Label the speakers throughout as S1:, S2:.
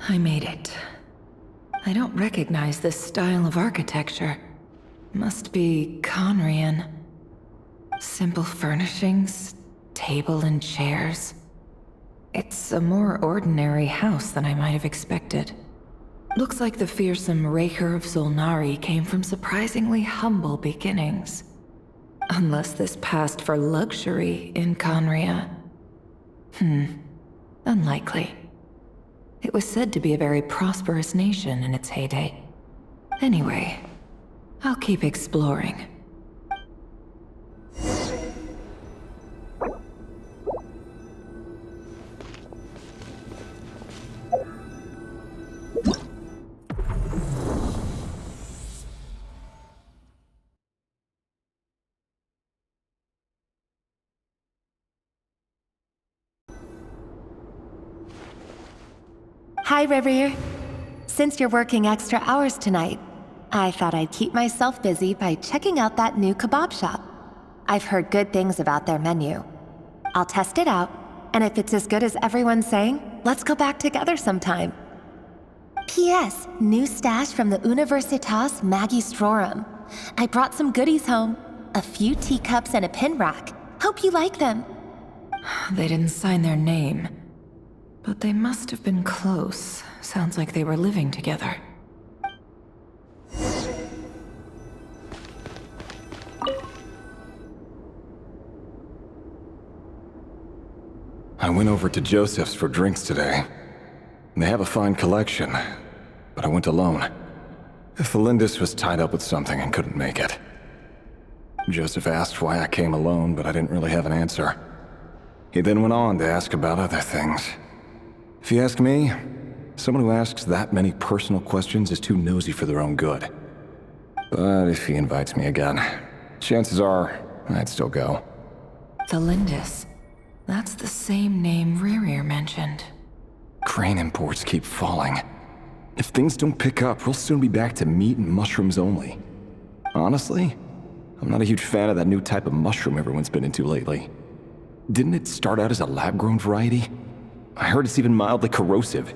S1: I made it. I don't recognize this style of architecture. Must be Conrian. Simple furnishings, table and chairs. It's a more ordinary house than I might have expected. Looks like the fearsome Rerir of Zolnari came from surprisingly humble beginnings. Unless this passed for luxury in Conria. Unlikely. It was said to be a very prosperous nation in its heyday. Anyway, I'll keep exploring.
S2: Hi, Rerir. Since you're working extra hours tonight, I thought I'd keep myself busy by checking out that new kebab shop. I've heard good things about their menu. I'll test it out, and if it's as good as everyone's saying, let's go back together sometime. P.S. New stash from the Universitas Magistrorum. I brought some goodies home. A few teacups and a pin rack. Hope you like them.
S1: They didn't sign their name. But they must have been close. Sounds like they were living together.
S3: I went over to Joseph's for drinks today. They have a fine collection, but I went alone. Felindis was tied up with something and couldn't make it. Joseph asked why I came alone, but I didn't really have an answer. He then went on to ask about other things. If you ask me, someone who asks that many personal questions is too nosy for their own good. But if he invites me again, chances are I'd still go.
S1: Felindis. That's the same name Rerir mentioned.
S3: Crane imports keep falling. If things don't pick up, we'll soon be back to meat and mushrooms only. Honestly, I'm not a huge fan of that new type of mushroom everyone's been into lately. Didn't it start out as a lab-grown variety? I heard it's even mildly corrosive.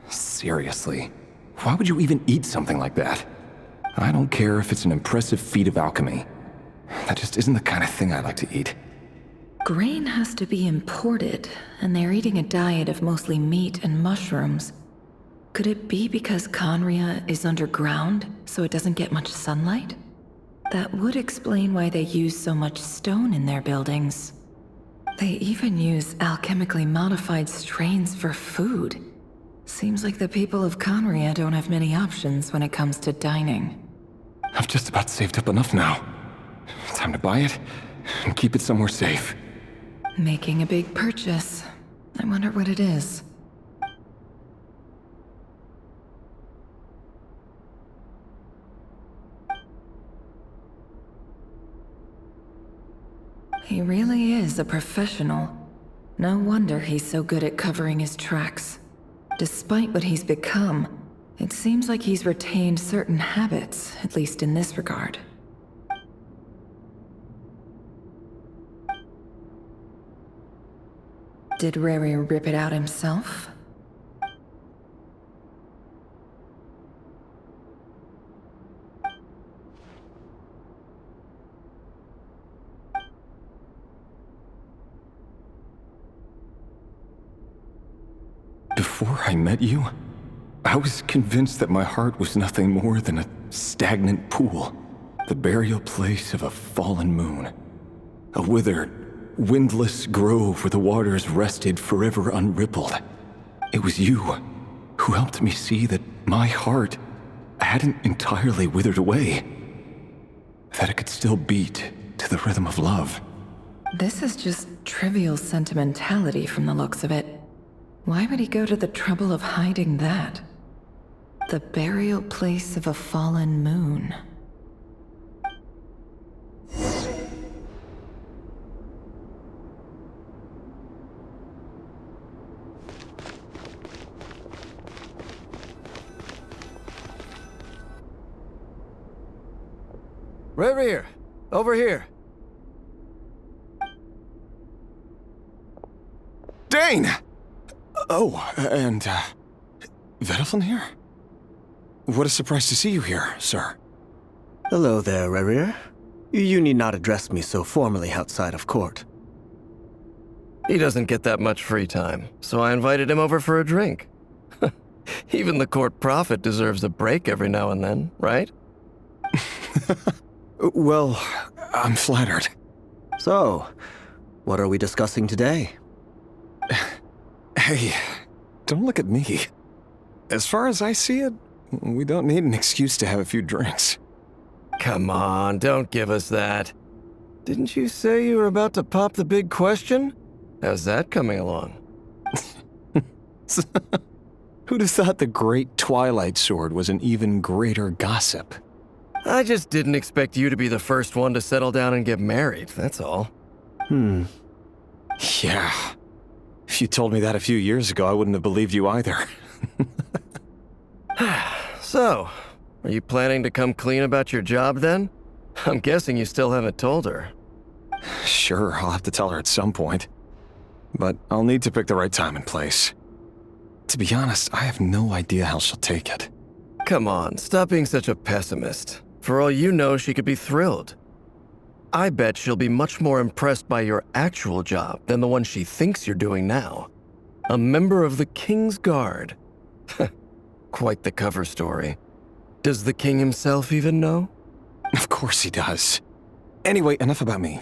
S3: Seriously, why would you even eat something like that? I don't care if it's an impressive feat of alchemy. That just isn't the kind of thing I like to eat.
S1: Grain has to be imported, and they're eating a diet of mostly meat and mushrooms. Could it be because Conria is underground, so it doesn't get much sunlight? That would explain why they use so much stone in their buildings. They even use alchemically modified strains for food. Seems like the people of Conria don't have many options when it comes to dining.
S3: I've just about saved up enough now. Time to buy it and keep it somewhere safe.
S1: Making a big purchase. I wonder what it is. He really is a professional. No wonder he's so good at covering his tracks. Despite what he's become, it seems like he's retained certain habits, at least in this regard. Did Rerir rip it out himself?
S3: Before I met you, I was convinced that my heart was nothing more than a stagnant pool, the burial place of a fallen moon, a withered, windless grove where the waters rested forever unrippled. It was you who helped me see that my heart hadn't entirely withered away, that it could still beat to the rhythm of love.
S1: This is just trivial sentimentality from the looks of it. Why would he go to the trouble of hiding that? The burial place of a fallen moon.
S4: Rerir, over here.
S3: Dane! Oh, and, Vediflnir? What a surprise to see you here, sir.
S5: Hello there, Rerir. You need not address me so formally outside of court.
S4: He doesn't get that much free time, so I invited him over for a drink. Even the court prophet deserves a break every now and then, right?
S3: Well, I'm flattered.
S5: So, what are we discussing today?
S3: Hey, don't look at me. As far as I see it, we don't need an excuse to have a few drinks.
S4: Come on, don't give us that. Didn't you say you were about to pop the big question? How's that coming along?
S3: Who'd have thought the great Twilight Sword was an even greater gossip?
S4: I just didn't expect you to be the first one to settle down and get married, that's all.
S3: Yeah. If you told me that a few years ago, I wouldn't have believed you either.
S4: So, are you planning to come clean about your job then? I'm guessing you still haven't told her.
S3: Sure, I'll have to tell her at some point. But I'll need to pick the right time and place. To be honest, I have no idea how she'll take it.
S4: Come on, stop being such a pessimist. For all you know, she could be thrilled. I bet she'll be much more impressed by your actual job than the one she thinks you're doing now. A member of the King's Guard. Quite the cover story. Does the king himself even know?
S3: Of course he does. Anyway, enough about me.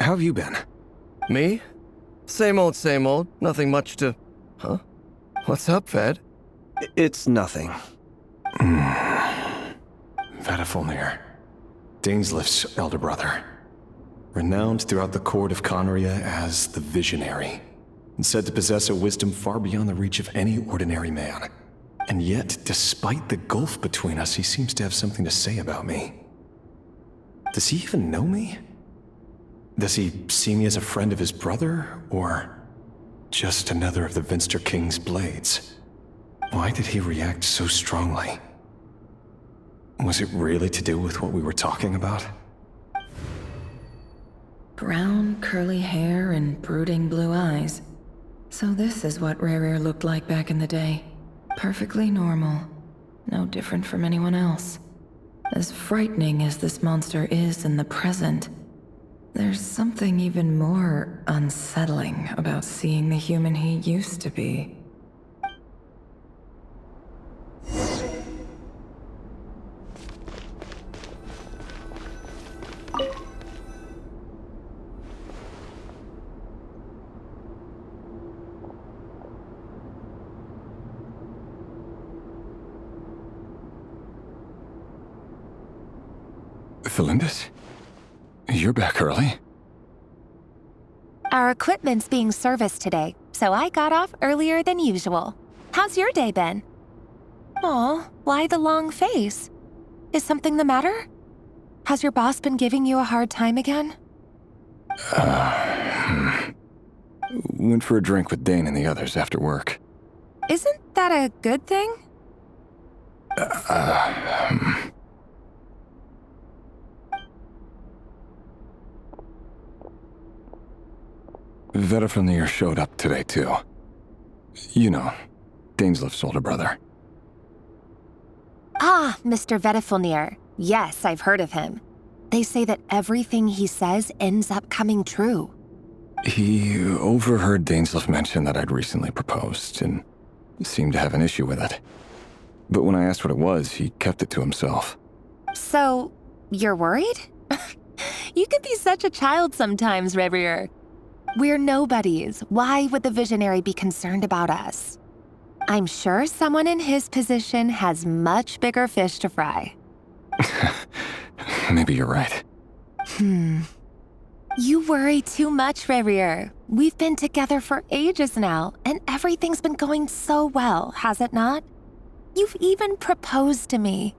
S3: How have you been?
S4: Me? Same old, same old. Nothing much to... Huh? What's up, Ved?
S5: It's nothing.
S3: Vediflnir, Dainsleif's elder brother. Renowned throughout the court of Conria as the Visionary, and said to possess a wisdom far beyond the reach of any ordinary man. And yet, despite the gulf between us, he seems to have something to say about me. Does he even know me? Does he see me as a friend of his brother, or just another of the Vinster King's blades? Why did he react so strongly? Was it really to do with what we were talking about?
S1: Brown, curly hair and brooding blue eyes. So this is what Rerir looked like back in the day. Perfectly normal. No different from anyone else. As frightening as this monster is in the present, there's something even more unsettling about seeing the human he used to be.
S3: Felindis? You're back early.
S2: Our equipment's being serviced today, so I got off earlier than usual. How's your day been? Aw, why the long face? Is something the matter? Has your boss been giving you a hard time again?
S3: Went for a drink with Dane and the others after work.
S2: Isn't that a good thing?
S3: Vediflnir showed up today, too. You know, Dainsleif's older brother.
S2: Ah, Mr. Vediflnir. Yes, I've heard of him. They say that everything he says ends up coming true.
S3: He overheard Dainsleif mention that I'd recently proposed, and seemed to have an issue with it. But when I asked what it was, he kept it to himself.
S2: So, you're worried? You can be such a child sometimes, Rerir. We're nobodies. Why would the Visionary be concerned about us? I'm sure someone in his position has much bigger fish to fry.
S3: Maybe you're right.
S2: You worry too much, Rerir. We've been together for ages now, and everything's been going so well, has it not? You've even proposed to me.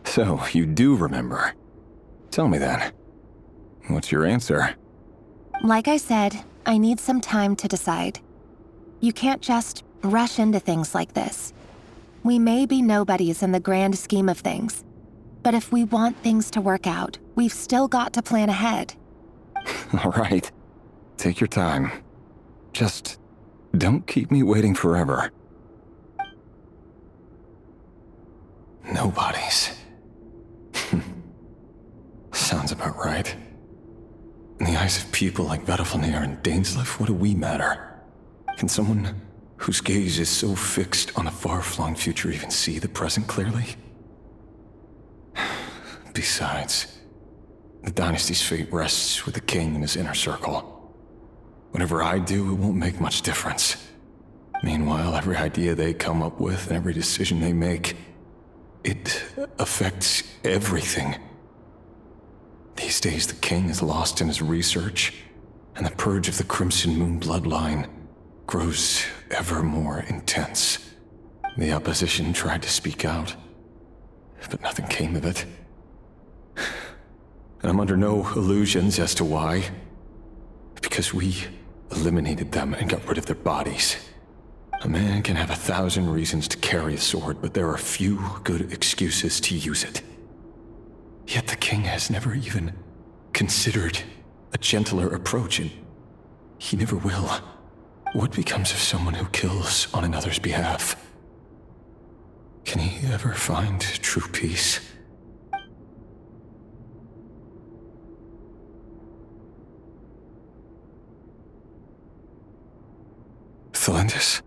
S3: So, you do remember. Tell me then. What's your answer?
S2: Like I said, I need some time to decide. You can't just rush into things like this. We may be nobodies in the grand scheme of things, but if we want things to work out, we've still got to plan ahead.
S3: All right. Take your time. Just don't keep me waiting forever. Nobodies. Sounds about right. In the eyes of people like Rerir and Dainsleif, what do we matter? Can someone whose gaze is so fixed on a far-flung future even see the present clearly? Besides, the dynasty's fate rests with the king and his inner circle. Whatever I do, it won't make much difference. Meanwhile, every idea they come up with and every decision they make, it affects everything. These days, the king is lost in his research, and the purge of the Crimson Moon bloodline grows ever more intense. The opposition tried to speak out, but nothing came of it. And I'm under no illusions as to why. Because we eliminated them and got rid of their bodies. A man can have 1,000 reasons to carry a sword, but there are few good excuses to use it. Yet the king has never even considered a gentler approach, and he never will. What becomes of someone who kills on another's behalf? Can he ever find true peace? Thelindis?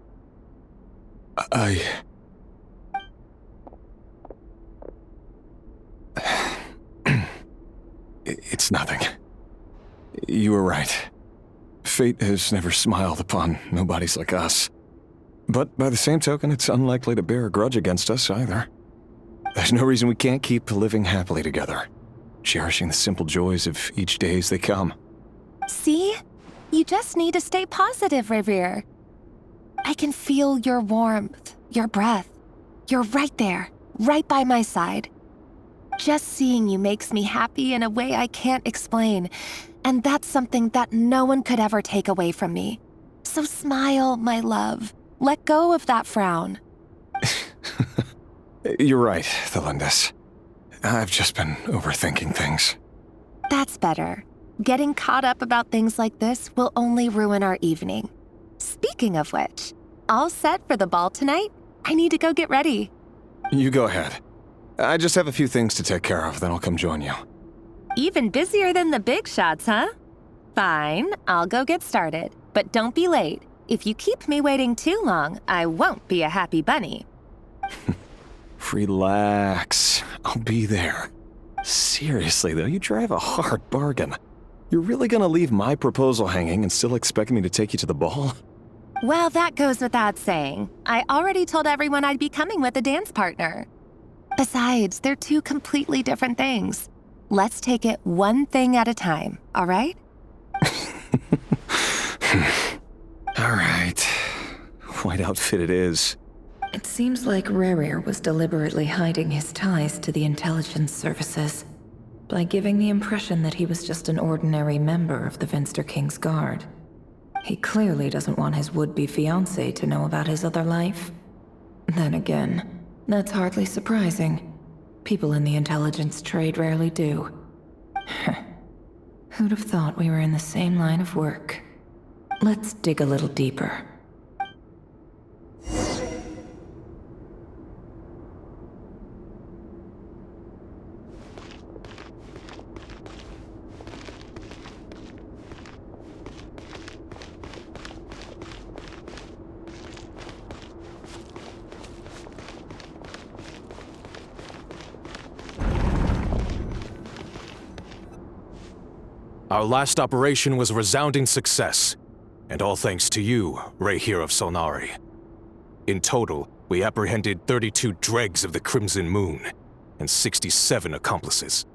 S3: It's nothing. You were right. Fate has never smiled upon nobodies like us. But by the same token, it's unlikely to bear a grudge against us either. There's no reason we can't keep living happily together, cherishing the simple joys of each day as they come.
S2: See? You just need to stay positive, Rerir. I can feel your warmth, your breath. You're right there, right by my side. Just seeing you makes me happy in a way I can't explain, and that's something that no one could ever take away from me. So smile, my love. Let go of that frown.
S3: You're right, Thelindis. I've just been overthinking things.
S2: That's better. Getting caught up about things like this will only ruin our evening. Speaking of which, all set for the ball tonight? I need to go get ready.
S3: You go ahead. I just have a few things to take care of, then I'll come join you.
S2: Even busier than the big shots, huh? Fine, I'll go get started. But don't be late. If you keep me waiting too long, I won't be a happy bunny.
S3: Relax. I'll be there. Seriously, though, you drive a hard bargain. You're really gonna leave my proposal hanging and still expect me to take you to the ball?
S2: Well, that goes without saying. I already told everyone I'd be coming with a dance partner. Besides, they're two completely different things. Let's take it one thing at a time, all right?
S3: All right. White outfit it is.
S1: It seems like Rerir was deliberately hiding his ties to the intelligence services by giving the impression that he was just an ordinary member of the Vinster King's Guard. He clearly doesn't want his would-be fiancée to know about his other life. Then again, that's hardly surprising. People in the intelligence trade rarely do. Who'd have thought we were in the same line of work? Let's dig a little deeper.
S6: Our last operation was a resounding success, and all thanks to you, Rerir of Solnari. In total, we apprehended 32 dregs of the Crimson Moon, and 67 accomplices.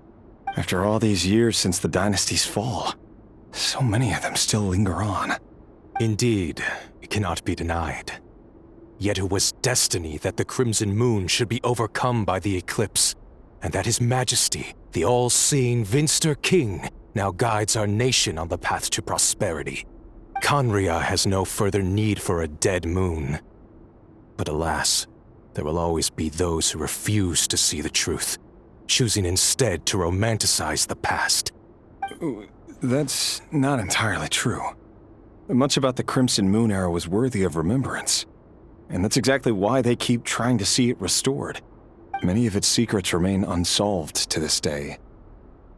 S3: After all these years since the dynasty's fall, so many of them still linger on.
S6: Indeed, it cannot be denied. Yet it was destiny that the Crimson Moon should be overcome by the eclipse, and that His Majesty, the all-seeing Vinster King, now guides our nation on the path to prosperity. Khaenri'ah has no further need for a dead moon. But alas, there will always be those who refuse to see the truth, choosing instead to romanticize the past.
S3: That's not entirely true. Much about the Crimson Moon era was worthy of remembrance. And that's exactly why they keep trying to see it restored. Many of its secrets remain unsolved to this day.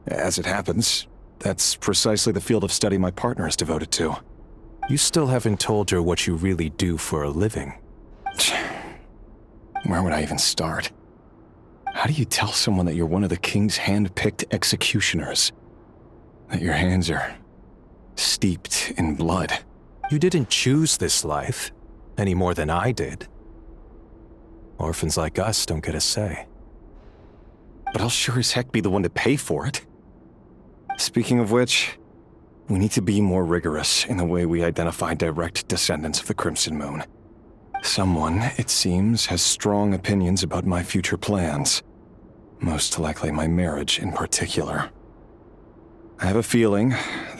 S3: As it happens, that's precisely the field of study my partner is devoted to.
S6: You still haven't told her what you really do for a living.
S3: Where would I even start? How do you tell someone that you're one of the king's hand-picked executioners? That your hands are steeped in blood?
S6: You didn't choose this life, any more than I did. Orphans like us don't get a say.
S3: But I'll sure as heck be the one to pay for it. Speaking of which, we need to be more rigorous in the way we identify direct descendants of the Crimson Moon. Someone, it seems, has strong opinions about my future plans. Most likely my marriage in particular. I have a feeling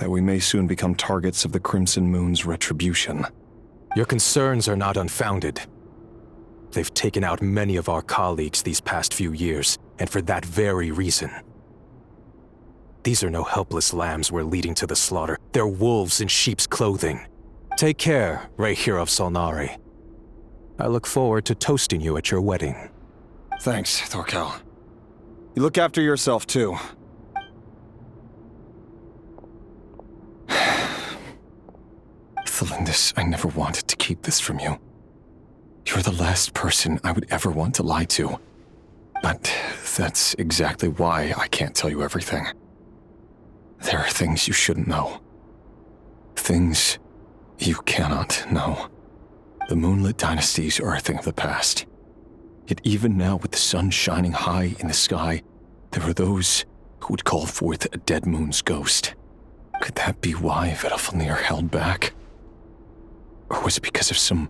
S3: that we may soon become targets of the Crimson Moon's retribution.
S6: Your concerns are not unfounded. They've taken out many of our colleagues these past few years, and for that very reason. These are no helpless lambs we're leading to the slaughter. They're wolves in sheep's clothing. Take care, Rerir of Solnari. I look forward to toasting you at your wedding.
S3: Thanks, Thorkel. You look after yourself, too. Thelindis, I never wanted to keep this from you. You're the last person I would ever want to lie to. But that's exactly why I can't tell you everything. There are things you shouldn't know. Things you cannot know. The moonlit dynasties are a thing of the past. Yet even now, with the sun shining high in the sky, there are those who would call forth a dead moon's ghost. Could that be why Vedalfnir held back? Or was it because of some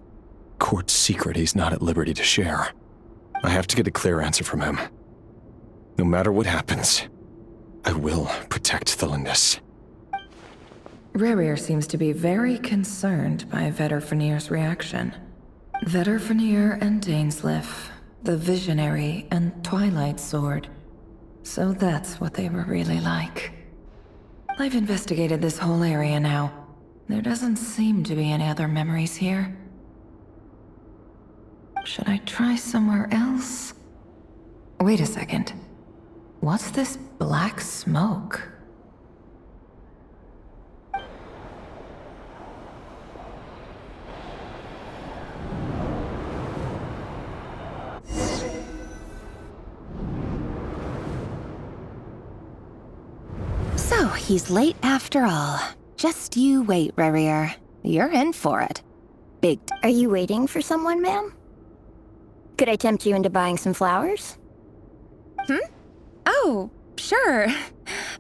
S3: court secret he's not at liberty to share? I have to get a clear answer from him. No matter what happens, I will protect Thelindis.
S1: Rerir seems to be very concerned by Vedalfnir's reaction. Vedalfnir and Dainsleif, the Visionary and Twilight Sword. So that's what they were really like. I've investigated this whole area now. There doesn't seem to be any other memories here. Should I try somewhere else? Wait a second. What's this black smoke?
S2: So, he's late after all. Just you wait, Rerir. You're in for it. Big.
S7: Are you waiting for someone, ma'am? Could I tempt you into buying some flowers?
S2: Oh, sure.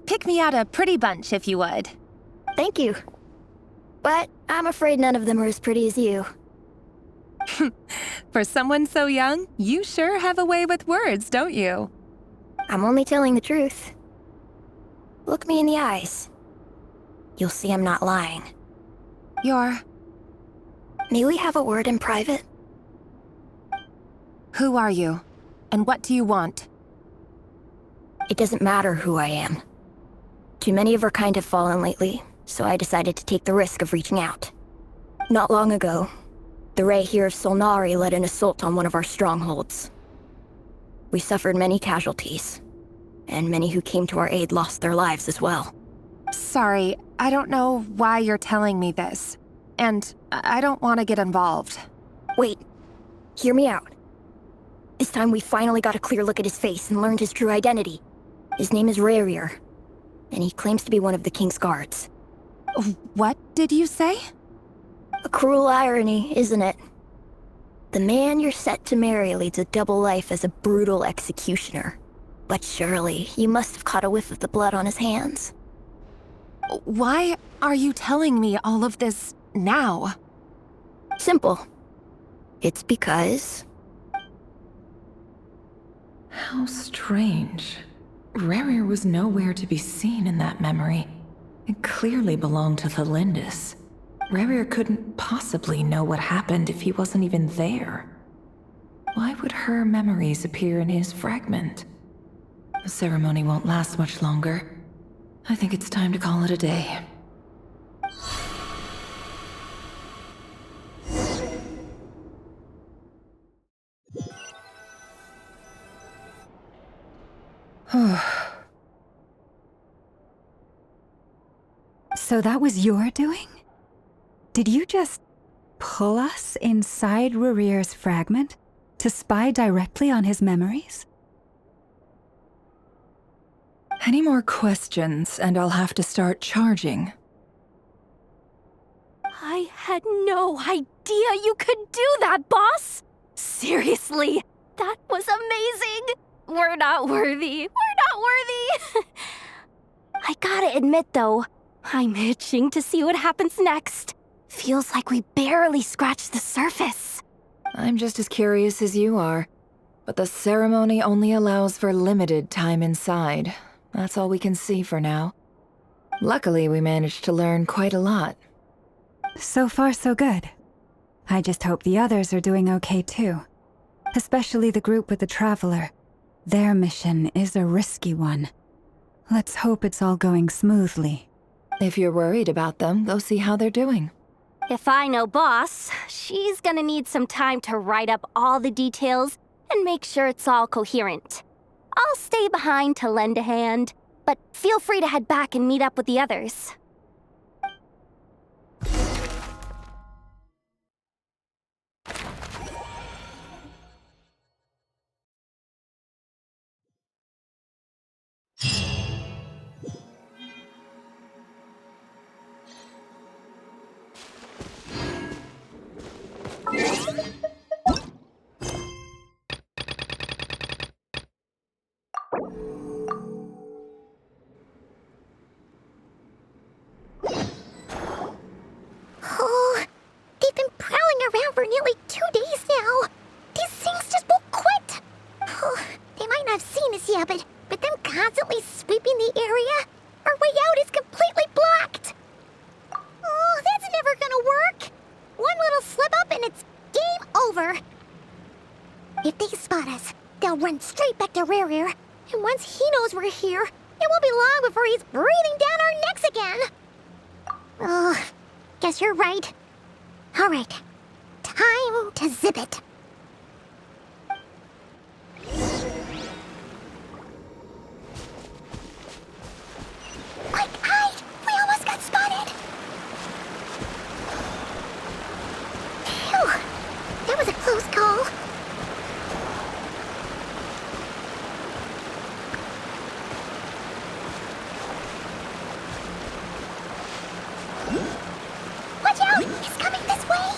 S2: Pick me out a pretty bunch if you would.
S7: Thank you. But I'm afraid none of them are as pretty as you.
S2: For someone so young, you sure have a way with words, don't you?
S7: I'm only telling the truth. Look me in the eyes. You'll see I'm not lying. May we have a word in private?
S2: Who are you? And what do you want?
S7: It doesn't matter who I am. Too many of our kind have fallen lately, so I decided to take the risk of reaching out. Not long ago, the Rerir of Solnari led an assault on one of our strongholds. We suffered many casualties, and many who came to our aid lost their lives as well.
S2: Sorry, I don't know why you're telling me this. And I don't want to get involved.
S7: Wait, hear me out. This time we finally got a clear look at his face and learned his true identity. His name is Rerir, and he claims to be one of the King's guards.
S2: What did you say?
S7: A cruel irony, isn't it? The man you're set to marry leads a double life as a brutal executioner. But surely, you must have caught a whiff of the blood on his hands.
S2: Why are you telling me all of this now?
S7: Simple. It's because...
S1: How strange. Rerir was nowhere to be seen in that memory. It clearly belonged to Thelindis. Rerir couldn't possibly know what happened if he wasn't even there. Why would her memories appear in his fragment? The ceremony won't last much longer. I think it's time to call it a day.
S8: So that was your doing? Did you just pull us inside Rerir's fragment to spy directly on his memories?
S1: Any more questions, and I'll have to start charging.
S9: I had no idea you could do that, boss! Seriously, that was amazing! We're not worthy. We're not worthy! I gotta admit, though, I'm itching to see what happens next. Feels like we barely scratched the surface.
S1: I'm just as curious as you are, but the ceremony only allows for limited time inside. That's all we can see for now. Luckily, we managed to learn quite a lot.
S8: So far, so good. I just hope the others are doing okay too. Especially the group with the Traveler. Their mission is a risky one. Let's hope it's all going smoothly.
S1: If you're worried about them, go see how they're doing.
S9: If I know boss, she's gonna need some time to write up all the details and make sure it's all coherent. I'll stay behind to lend a hand, but feel free to head back and meet up with the others.
S10: Oh, they've been prowling around for nearly 2 days now. These things just won't quit. Oh, they might not have seen us yet, but them constantly sweeping the area, our way out is completely blocked. Oh, that's never gonna work. One little slip up and it's game over. If they spot us, they'll run straight back to Rerir. And once he knows we're here, it won't be long before he's breathing down our necks again. Oh, guess you're right. All right, time to zip it. Quick, hide! We almost got spotted. Phew, that was a close call. Watch out! He's coming this way!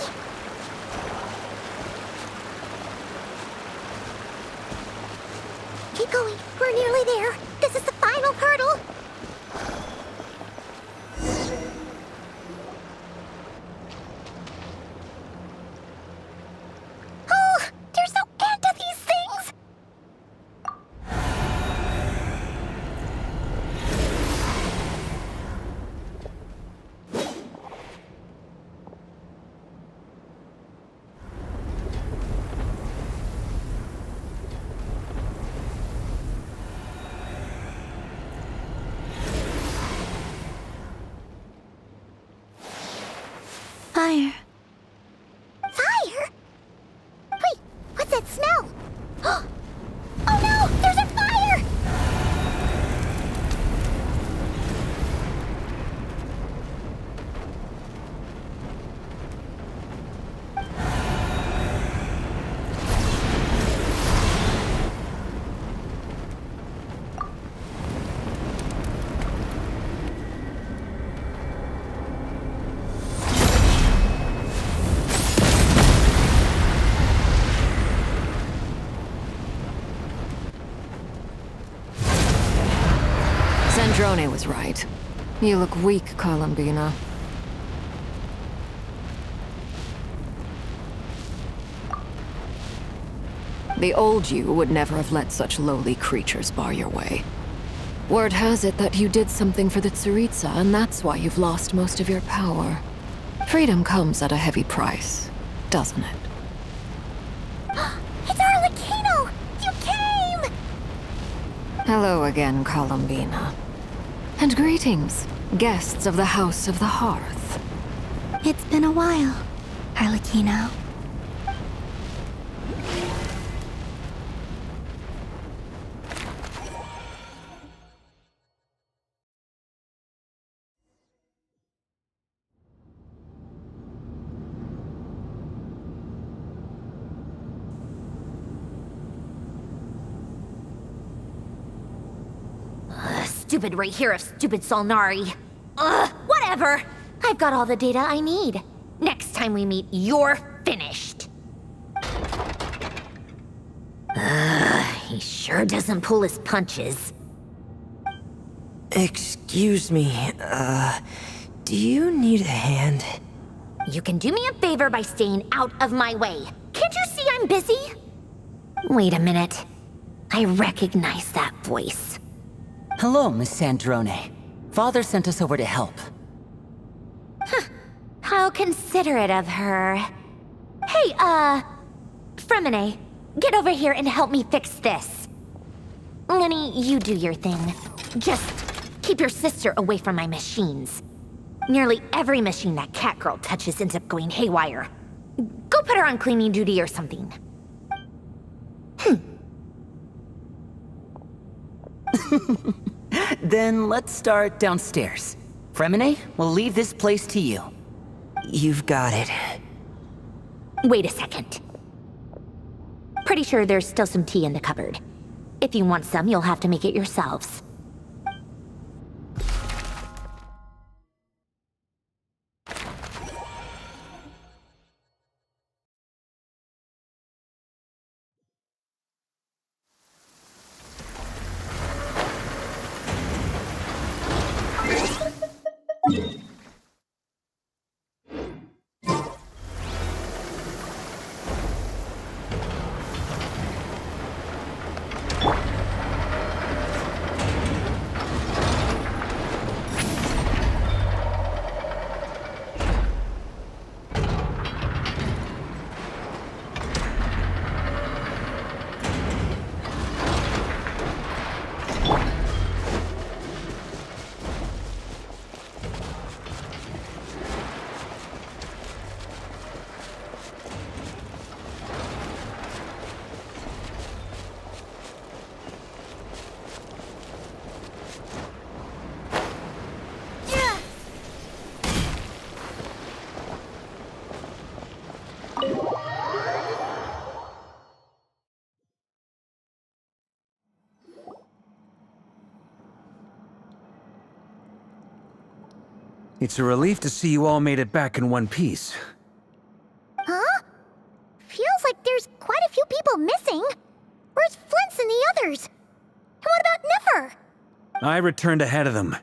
S10: Keep going. We're nearly there. This is the final hurdle. Oh, there's no end to these things!
S8: Fire.
S10: Fire? Wait, what's that smell? Oh no, there's a fire!
S11: Sandrone was right. You look weak, Columbina. The old you would never have let such lowly creatures bar your way. Word has it that you did something for the Tsaritsa, and that's why you've lost most of your power. Freedom comes at a heavy price, doesn't it?
S10: It's Arlecchino! You came!
S11: Hello again, Columbina. And greetings, guests of the House of the Hearth.
S10: It's been a while, Arlecchino. stupid Rerir of stupid Solnari. Ugh, whatever. I've got all the data I need. Next time we meet, you're finished. He sure doesn't pull his punches.
S12: Excuse me, do you need a hand?
S10: You can do me a favor by staying out of my way. Can't you see I'm busy? Wait a minute. I recognize that voice.
S13: Hello, Miss Sandrone. Father sent us over to help.
S10: How considerate of her. Hey, Fremine, get over here and help me fix this. Lenny, you do your thing. Just keep your sister away from my machines. Nearly every machine that cat girl touches ends up going haywire. Go put her on cleaning duty or something.
S13: Then let's start downstairs. Fremine, we'll leave this place to you.
S12: You've got it.
S10: Wait a second. Pretty sure there's still some tea in the cupboard. If you want some, you'll have to make it yourselves.
S14: It's a relief to see you all made it back in one piece.
S10: Huh? Feels like there's quite a few people missing. Where's Flint's and the others? And what about Nefer?
S14: I returned ahead of them.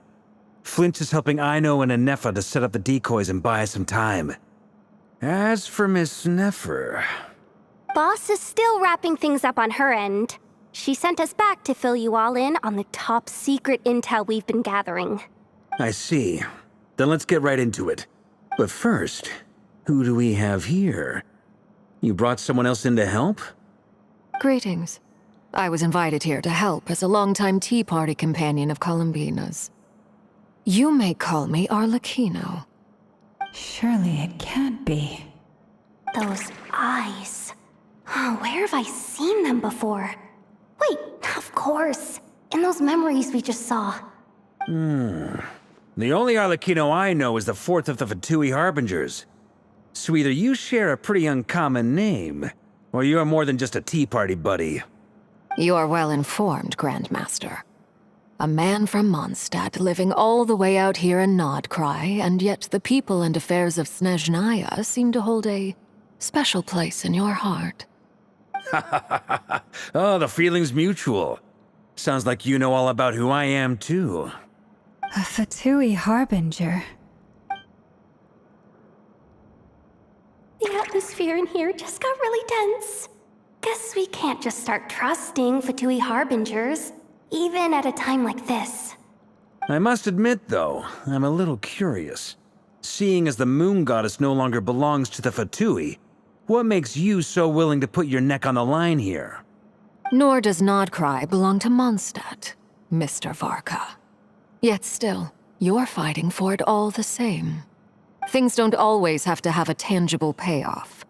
S14: Flint is helping Ino and Nefer to set up the decoys and buy us some time. As for Miss Nefer...
S9: Boss is still wrapping things up on her end. She sent us back to fill you all in on the top secret intel we've been gathering.
S14: I see. Then let's get right into it. But first, who do we have here? You brought someone else in to help?
S11: Greetings. I was invited here to help as a longtime Tea Party companion of Columbina's. You may call me Arlecchino.
S8: Surely it can't be.
S9: Those eyes. Oh, where have I seen them before? Wait, of course. In those memories we just saw.
S14: The only Arlecchino I know is the fourth of the Fatui Harbingers. So either you share a pretty uncommon name, or you're more than just a Tea Party buddy.
S11: You are well informed, Grandmaster. A man from Mondstadt living all the way out here in Nodcry, and yet the people and affairs of Snezhnaya seem to hold a special place in your heart.
S14: Oh, the feeling's mutual. Sounds like you know all about who I am, too.
S8: A Fatui Harbinger.
S9: The atmosphere in here just got really tense. Guess we can't just start trusting Fatui Harbingers, even at a time like this.
S14: I must admit, though, I'm a little curious. Seeing as the moon goddess no longer belongs to the Fatui, what makes you so willing to put your neck on the line here?
S11: Nor does Nodcry belong to Mondstadt, Mr. Varka. Yet still, you're fighting for it all the same. Things don't always have to have a tangible payoff.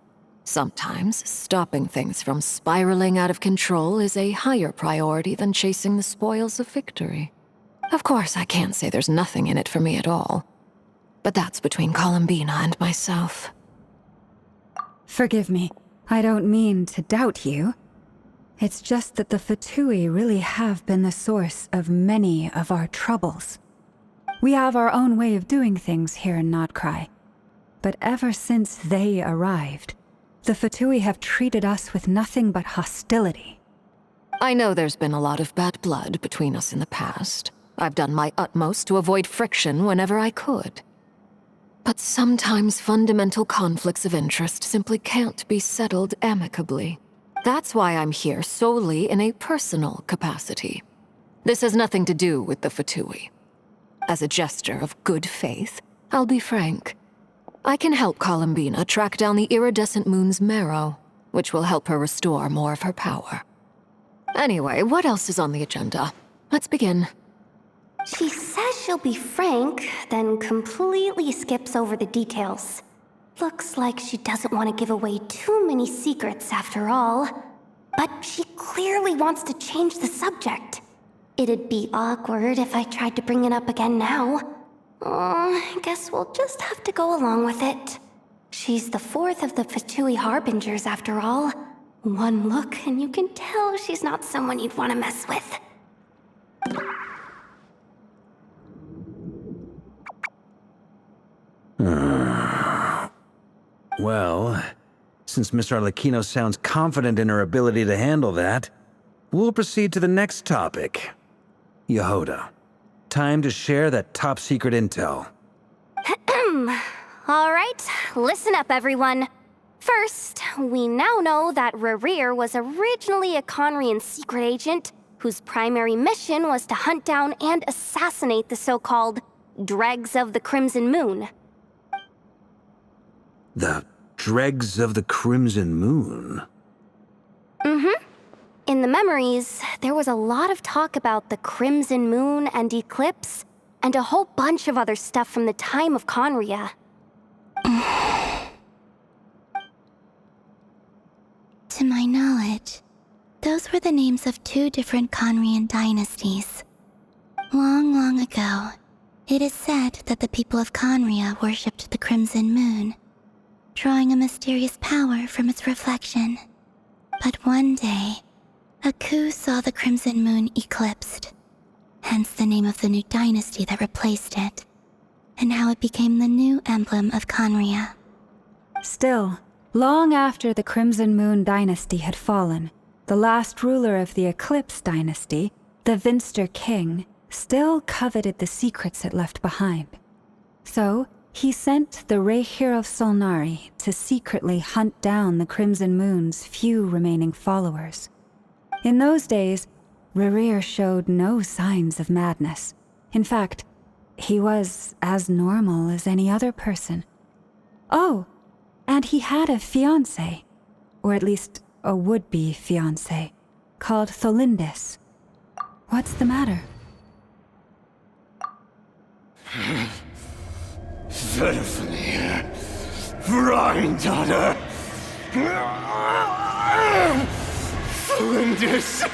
S11: Sometimes, stopping things from spiraling out of control is a higher priority than chasing the spoils of victory. Of course, I can't say there's nothing in it for me at all. But that's between Columbina and myself.
S8: Forgive me. I don't mean to doubt you. It's just that the Fatui really have been the source of many of our troubles. We have our own way of doing things here in Nodcry. But ever since they arrived, the Fatui have treated us with nothing but hostility.
S11: I know there's been a lot of bad blood between us in the past. I've done my utmost to avoid friction whenever I could. But sometimes fundamental conflicts of interest simply can't be settled amicably. That's why I'm here solely in a personal capacity. This has nothing to do with the Fatui. As a gesture of good faith, I'll be frank. I can help Columbina track down the iridescent moon's Marrow, which will help her restore more of her power. Anyway, what else is on the agenda? Let's begin.
S10: She says she'll be frank, then completely skips over the details. Looks like she doesn't want to give away too many secrets after all. But she clearly wants to change the subject. It'd be awkward if I tried to bring it up again now. I guess we'll just have to go along with it. She's the fourth of the Fatui Harbingers after all. One look and you can tell she's not someone you'd want to mess with.
S14: Well, since Miss Arlecchino sounds confident in her ability to handle that, we'll proceed to the next topic. Jahoda, time to share that top-secret intel.
S9: Alright, listen up everyone. First, we now know that Rerir was originally a Conrian secret agent whose primary mission was to hunt down and assassinate the so-called Dregs of the Crimson Moon.
S14: The Dregs of the Crimson Moon?
S9: Mm-hmm. In the memories, there was a lot of talk about the Crimson Moon and Eclipse, and a whole bunch of other stuff from the time of Conria.
S10: To my knowledge, those were the names of two different Conrian dynasties. Long, long ago, it is said that the people of Conria worshipped the Crimson Moon, drawing a mysterious power from its reflection. But one day, a coup saw the Crimson Moon eclipsed, hence the name of the new dynasty that replaced it, and how it became the new emblem of Conria.
S8: Still, long after the Crimson Moon dynasty had fallen, the last ruler of the Eclipse dynasty, the Vinster King, still coveted the secrets it left behind. So, he sent the Rerir of Solnari to secretly hunt down the Crimson Moon's few remaining followers. In those days, Rerir showed no signs of madness. In fact, he was as normal as any other person. Oh, and he had a fiancé, or at least a would-be fiancé, called Tholindis. What's the matter?
S15: Verfnir, Rheindaughter, Tholindis.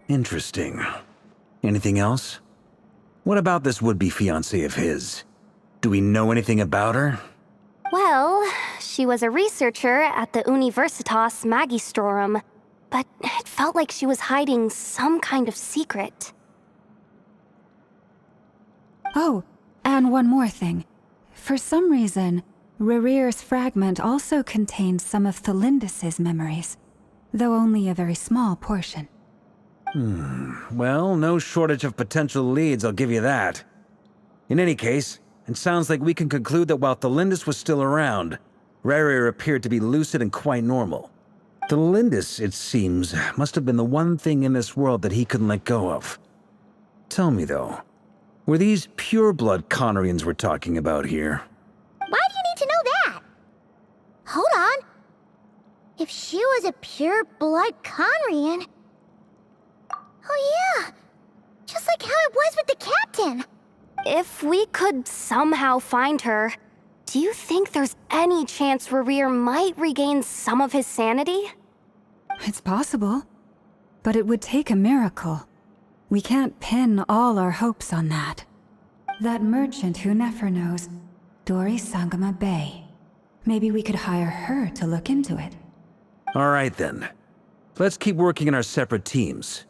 S14: Interesting. Anything else? What about this would-be fiancé of his? Do we know anything about her?
S9: Well, she was a researcher at the Universitas Magistrorum, but it felt like she was hiding some kind of secret.
S8: Oh, and one more thing. For some reason, Rerir's fragment also contains some of Tholindis' memories, though only a very small portion.
S14: Well, no shortage of potential leads, I'll give you that. In any case, it sounds like we can conclude that while Tholindis was still around, Rerir appeared to be lucid and quite normal. Tholindis, it seems, must have been the one thing in this world that he couldn't let go of. Tell me, though, were these pure-blood Conrians we're talking about here?
S10: Why do you need to know that? Hold on. If she was a pure-blood Conrian... Oh yeah, just like how it was with the captain.
S9: If we could somehow find her, do you think there's any chance Rerir might regain some of his sanity?
S8: It's possible, but it would take a miracle. We can't pin all our hopes on that. That merchant who Nefer knows, Dori Sangama Bay. Maybe we could hire her to look into it.
S14: All right then. Let's keep working in our separate teams.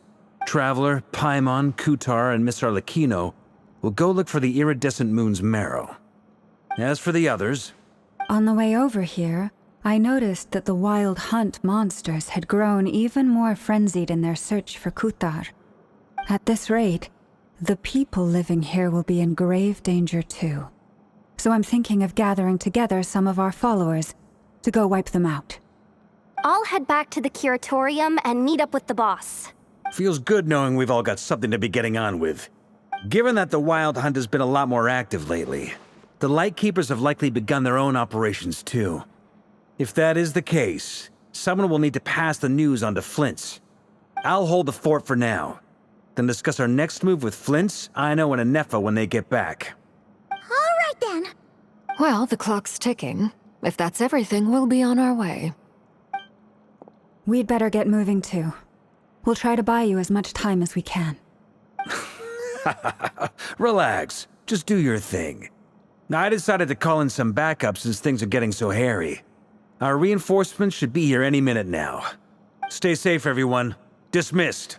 S14: Traveler, Paimon, Kutar, and Miss Arlecchino will go look for the Iridescent Moon's Marrow. As for the others...
S8: On the way over here, I noticed that the Wild Hunt monsters had grown even more frenzied in their search for Kutar. At this rate, the people living here will be in grave danger too. So I'm thinking of gathering together some of our followers to go wipe them out.
S9: I'll head back to the Curatorium and meet up with the boss.
S14: Feels good knowing we've all got something to be getting on with. Given that the Wild Hunt has been a lot more active lately, the Lightkeepers have likely begun their own operations too. If that is the case, someone will need to pass the news on to Flint's. I'll hold the fort for now, then discuss our next move with Flint's, Ino, and Nefer when they get back.
S10: All right then.
S11: Well, the clock's ticking. If that's everything, we'll be on our way.
S8: We'd better get moving too. We'll try to buy you as much time as we can.
S14: Relax. Just do your thing. I decided to call in some backup since things are getting so hairy. Our reinforcements should be here any minute now. Stay safe, everyone. Dismissed.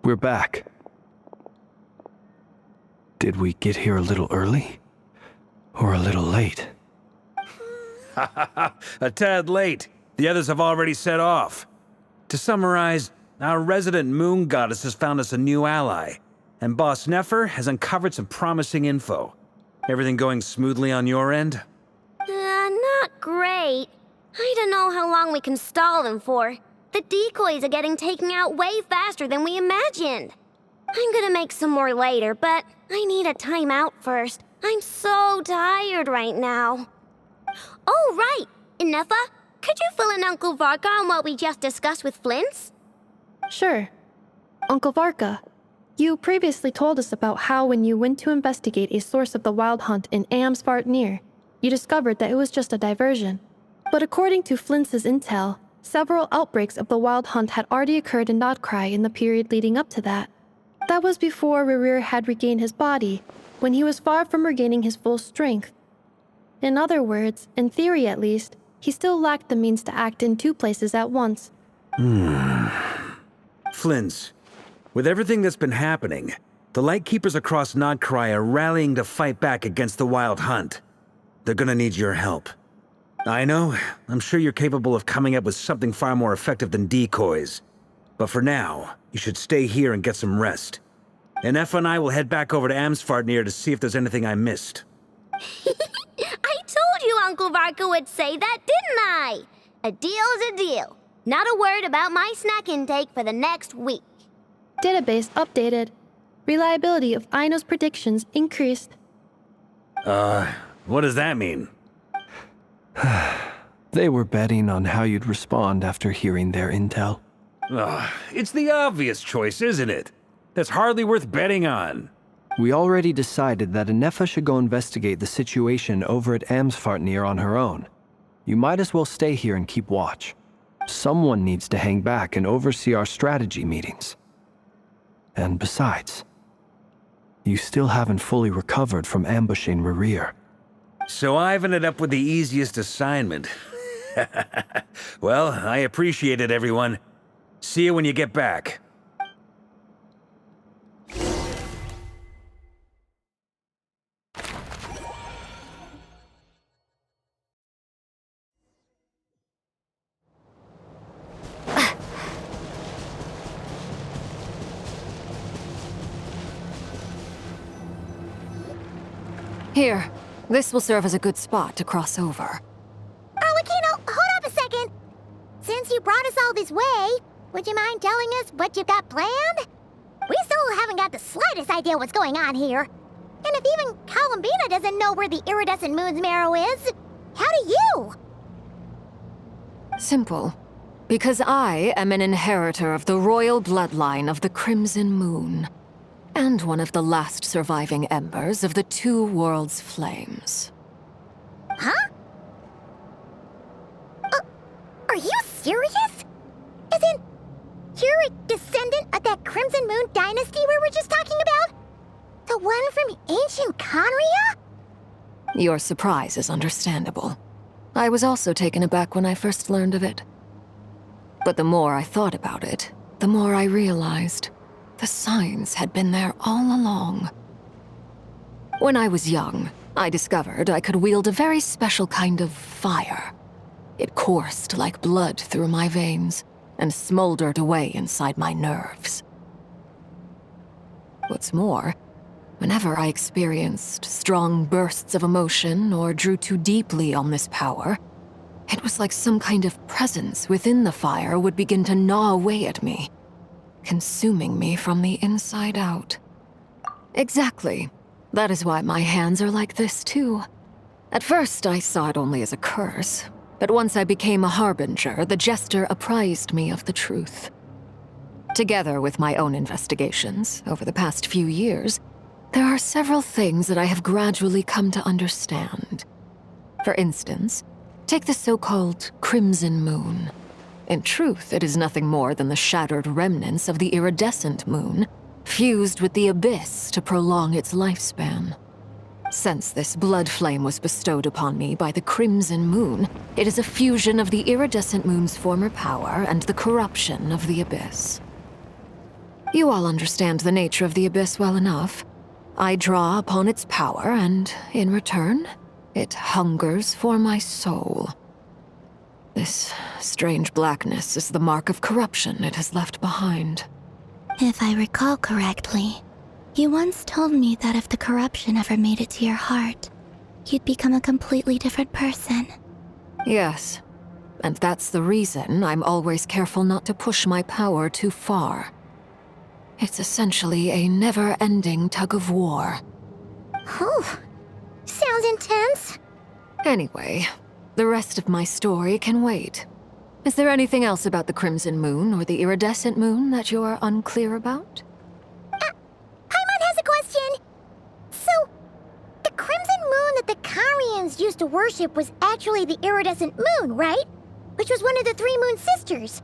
S16: We're back. Did we get here a little early? Or a little late?
S14: A tad late. The others have already set off. To summarize, our resident moon goddess has found us a new ally, and Boss Nefer has uncovered some promising info. Everything going smoothly on your end?
S10: Not great. I don't know how long we can stall them for. The decoys are getting taken out way faster than we imagined. I'm gonna make some more later, but I need a timeout first. I'm so tired right now. Oh, right! Nefer, could you fill in Uncle Varka on what we just discussed with Flint's?
S17: Sure. Uncle Varka, you previously told us about how when you went to investigate a source of the Wild Hunt in Amsvartnir, you discovered that it was just a diversion. But according to Flint's intel, several outbreaks of the Wild Hunt had already occurred in Notcry in the period leading up to that. That was before Rerir had regained his body, when he was far from regaining his full strength. In other words, in theory at least, he still lacked the means to act in two places at once.
S14: Flint's, with everything that's been happening, the Lightkeepers across Notcry are rallying to fight back against the Wild Hunt. They're gonna need your help. I know, I'm sure you're capable of coming up with something far more effective than decoys. But for now, you should stay here and get some rest. And Nefer and I will head back over to Amsvartnir to see if there's anything I missed.
S10: I told you Uncle Varka would say that, didn't I? A deal's a deal. Not a word about my snack intake for the next week.
S17: Database updated. Reliability of Ino's predictions increased.
S14: What does that mean?
S16: They were betting on how you'd respond after hearing their intel.
S14: It's the obvious choice, isn't it? That's hardly worth betting on.
S16: We already decided that Nefer should go investigate the situation over at Amsvartnir on her own. You might as well stay here and keep watch. Someone needs to hang back and oversee our strategy meetings. And besides, you still haven't fully recovered from ambushing Rerir.
S14: So I've ended up with the easiest assignment. Well, I appreciate it, everyone. See you when you get back.
S11: Here, this will serve as a good spot to cross over.
S10: Arlecchino, hold up a second. Since you brought us all this way, would you mind telling us what you've got planned? We still haven't got the slightest idea what's going on here. And if even Columbina doesn't know where the Iridescent Moon's Marrow is, how do you?
S11: Simple. Because I am an inheritor of the royal bloodline of the Crimson Moon, and one of the last surviving embers of the Two Worlds' flames.
S10: Huh? serious? As in, you're a descendant of that Crimson Moon dynasty we were just talking about? The one from ancient Conria?
S11: Your surprise is understandable. I was also taken aback when I first learned of it. But the more I thought about it, the more I realized the signs had been there all along. When I was young, I discovered I could wield a very special kind of fire. It coursed like blood through my veins and smoldered away inside my nerves. What's more, whenever I experienced strong bursts of emotion or drew too deeply on this power, it was like some kind of presence within the fire would begin to gnaw away at me, consuming me from the inside out. Exactly. That is why my hands are like this too. At first, I saw it only as a curse, but once I became a harbinger, the jester apprised me of the truth. Together with my own investigations over the past few years, there are several things that I have gradually come to understand. For instance, take the so-called Crimson Moon. In truth, it is nothing more than the shattered remnants of the Iridescent moon, fused with the abyss to prolong its lifespan. Since this blood flame was bestowed upon me by the Crimson Moon, it is a fusion of the Iridescent moon's former power and the corruption of the abyss. You all understand the nature of the abyss well enough. I draw upon its power, and in return, it hungers for my soul. This strange blackness is the mark of corruption it has left behind.
S10: If I recall correctly, you once told me that if the corruption ever made it to your heart, you'd become a completely different person.
S11: Yes, and that's the reason I'm always careful not to push my power too far. It's essentially a never-ending tug-of-war.
S10: Oh, sounds intense.
S11: Anyway, the rest of my story can wait. Is there anything else about the Crimson Moon or the Iridescent Moon that you're unclear about?
S10: Paimon has a question. So, the Crimson Moon that the Carians used to worship was actually the Iridescent Moon, right? Which was one of the three Moon Sisters.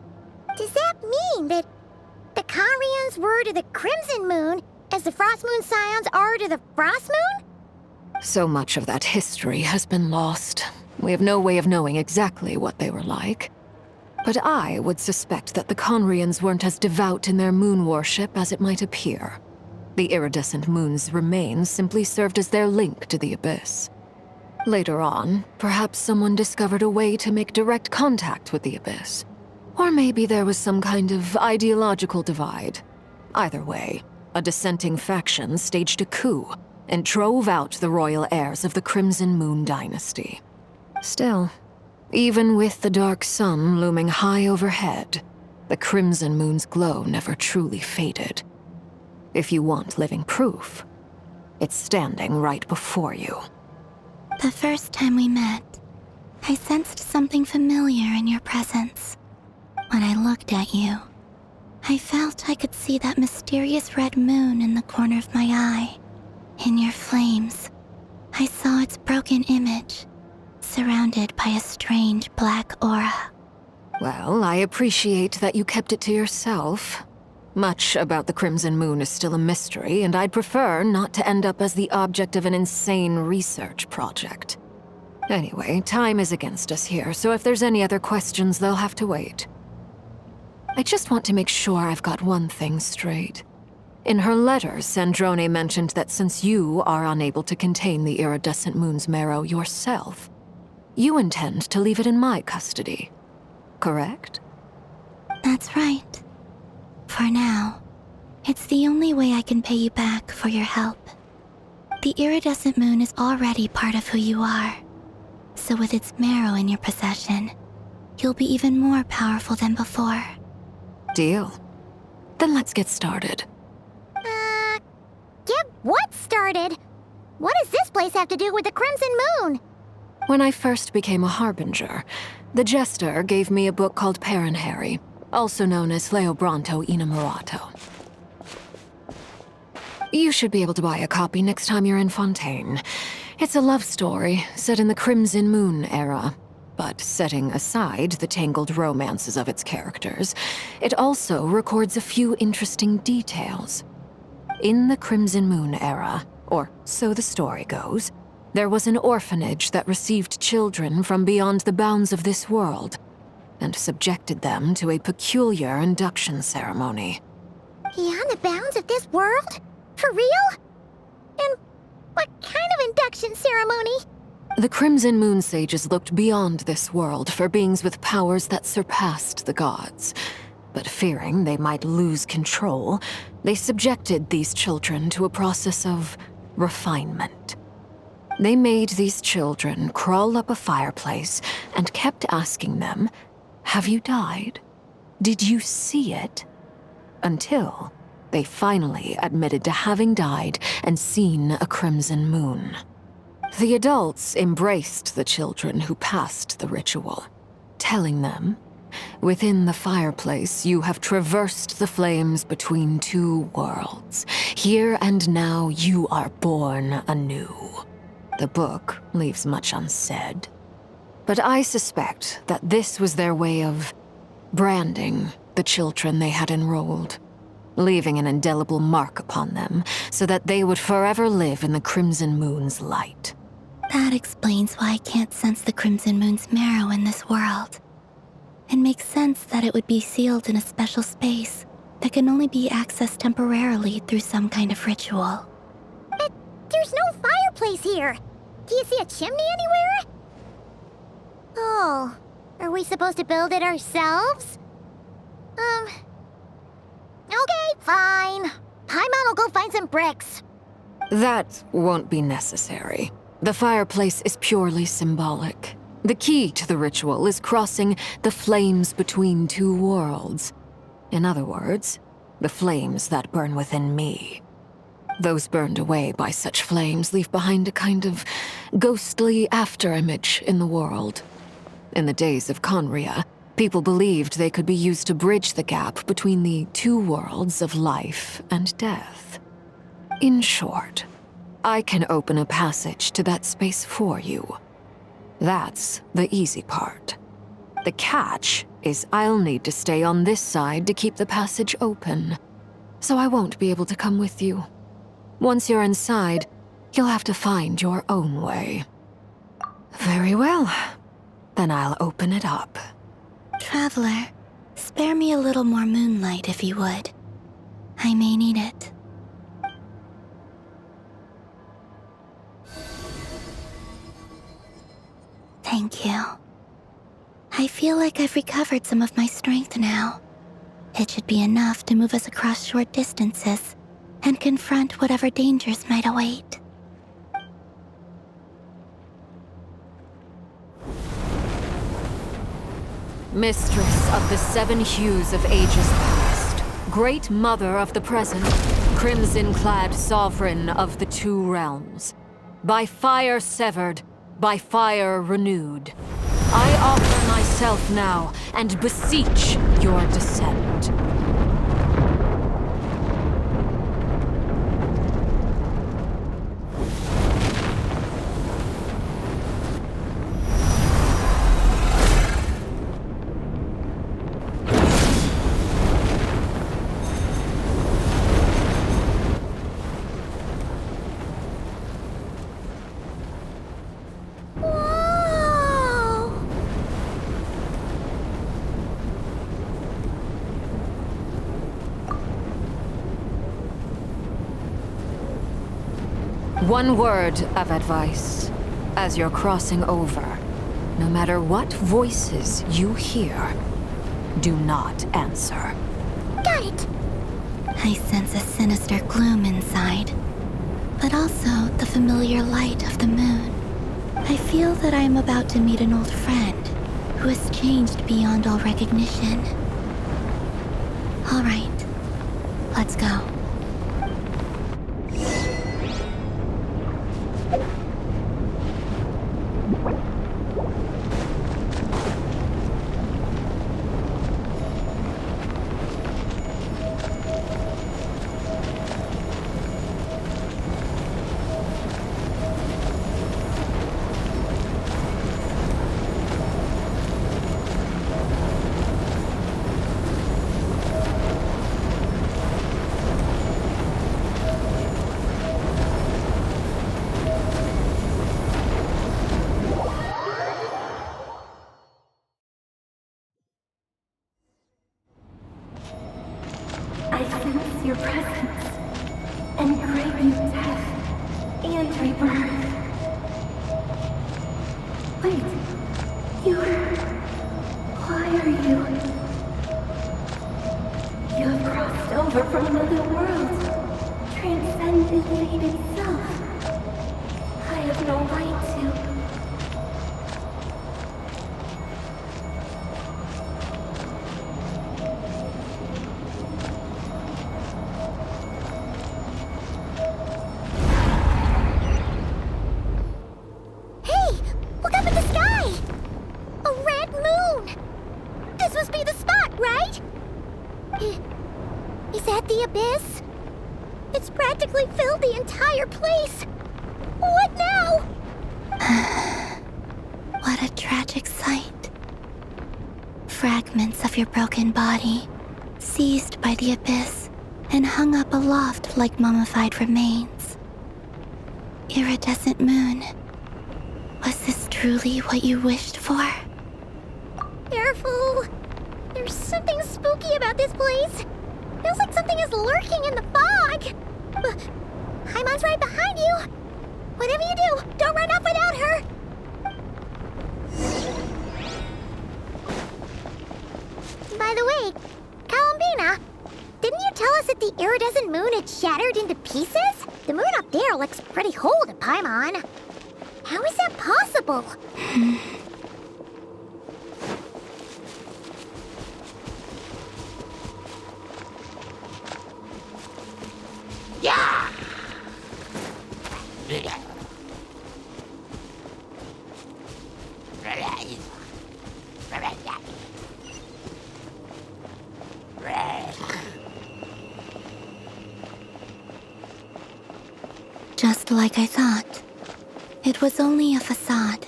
S10: Does that mean that the Carians were to the Crimson Moon as the Frost Moon Scions are to the Frost Moon?
S11: So much of that history has been lost. We have no way of knowing exactly what they were like. But I would suspect that the Conrians weren't as devout in their moon worship as it might appear. The Iridescent Moon's remains simply served as their link to the Abyss. Later on, perhaps someone discovered a way to make direct contact with the Abyss. Or maybe there was some kind of ideological divide. Either way, a dissenting faction staged a coup and drove out the royal heirs of the Crimson Moon dynasty. Still, even with the dark sun looming high overhead, the Crimson Moon's glow never truly faded. If you want living proof, it's standing right before you.
S10: The first time we met, I sensed something familiar in your presence. When I looked at you, I felt I could see that mysterious red moon in the corner of my eye. In your flames, I saw its broken image, surrounded by a strange black aura.
S11: Well, I appreciate that you kept it to yourself. Much about the Crimson Moon is still a mystery, and I'd prefer not to end up as the object of an insane research project. Anyway, time is against us here, so if there's any other questions, they'll have to wait. I just want to make sure I've got one thing straight. In her letter, Sandrone mentioned that since you are unable to contain the Iridescent Moon's marrow yourself, you intend to leave it in my custody, correct?
S10: That's right. For now, it's the only way I can pay you back for your help. The Iridescent Moon is already part of who you are, so with its marrow in your possession, you'll be even more powerful than before.
S11: Deal. Then let's get started.
S10: Get what started? What does this place have to do with the Crimson Moon?
S11: When I first became a harbinger, the jester gave me a book called Parenheri, also known as Leobranto Inamorato. You should be able to buy a copy next time you're in Fontaine. It's a love story set in the Crimson Moon era. But setting aside the tangled romances of its characters, it also records a few interesting details. In the Crimson Moon era, or so the story goes, there was an orphanage that received children from beyond the bounds of this world, and subjected them to a peculiar induction ceremony.
S10: Beyond the bounds of this world? For real? And what kind of induction ceremony?
S11: The Crimson Moon sages looked beyond this world for beings with powers that surpassed the gods. But fearing they might lose control, they subjected these children to a process of refinement. They made these children crawl up a fireplace and kept asking them, "Have you died? Did you see it?" Until they finally admitted to having died and seen a crimson moon. The adults embraced the children who passed the ritual, telling them, "Within the fireplace, you have traversed the flames between two worlds. Here and now, you are born anew." The book leaves much unsaid, but I suspect that this was their way of branding the children they had enrolled, leaving an indelible mark upon them so that they would forever live in the Crimson Moon's light.
S10: That explains why I can't sense the Crimson Moon's marrow in this world. It makes sense that it would be sealed in a special space that can only be accessed temporarily through some kind of ritual. But there's no fireplace here. Do you see a chimney anywhere? Oh, are we supposed to build it ourselves? Okay, fine. Paimon will go find some bricks.
S11: That won't be necessary. The fireplace is purely symbolic. The key to the ritual is crossing the flames between two worlds. In other words, the flames that burn within me. Those burned away by such flames leave behind a kind of ghostly afterimage in the world. In the days of Conria, people believed they could be used to bridge the gap between the two worlds of life and death. In short, I can open a passage to that space for you. That's the easy part. The catch is I'll need to stay on this side to keep the passage open, so I won't be able to come with you. Once you're inside, you'll have to find your own way. Very well. Then I'll open it up.
S10: Traveler, spare me a little more moonlight if you would. I may need it. Thank you. I feel like I've recovered some of my strength now. It should be enough to move us across short distances and confront whatever dangers might await.
S11: Mistress of the seven hues of ages past, great mother of the present, crimson-clad sovereign of the two realms, by fire severed, by fire renewed, I offer myself now and beseech your descent. One word of advice. As you're crossing over, no matter what voices you hear, do not answer.
S10: Got it! I sense a sinister gloom inside, but also the familiar light of the moon. I feel that I am about to meet an old friend who has changed beyond all recognition. All right, let's go. birth. Wait, why are you? You have crossed over from another world, transcended fate itself. I have no right to. Your broken body, seized by the abyss, and hung up aloft like mummified remains. Iridescent moon, was this truly what you wished for? Careful! There's something spooky about this place. Feels like something is lurking in the fog. Paimon's right behind you. Whatever you do, don't run off without her. By the way, Columbina, didn't you tell us that the iridescent moon had shattered into pieces? The moon up there looks pretty whole to Paimon. How is that possible?
S18: Yeah!
S10: Just like I thought. It was only a facade.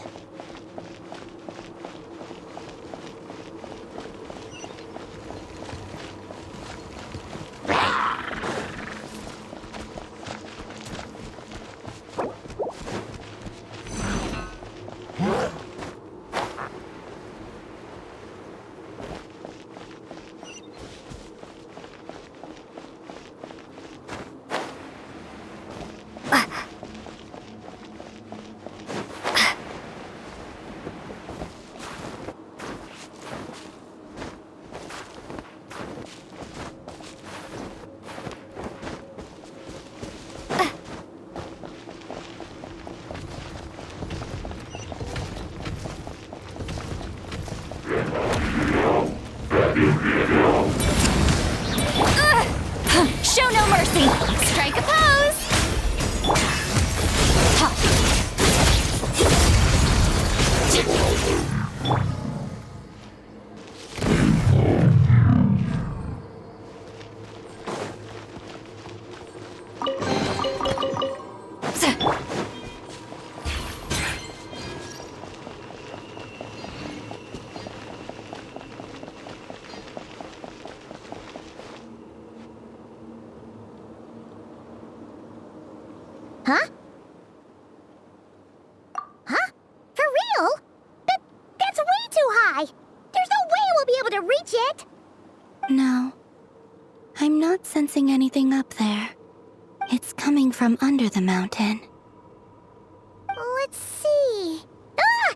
S9: Show no mercy! Strike a pose!
S10: Huh? Huh? For real? That's way too high! There's no way we'll be able to reach it! No. I'm not sensing anything up there. It's coming from under the mountain. Let's see... Ah!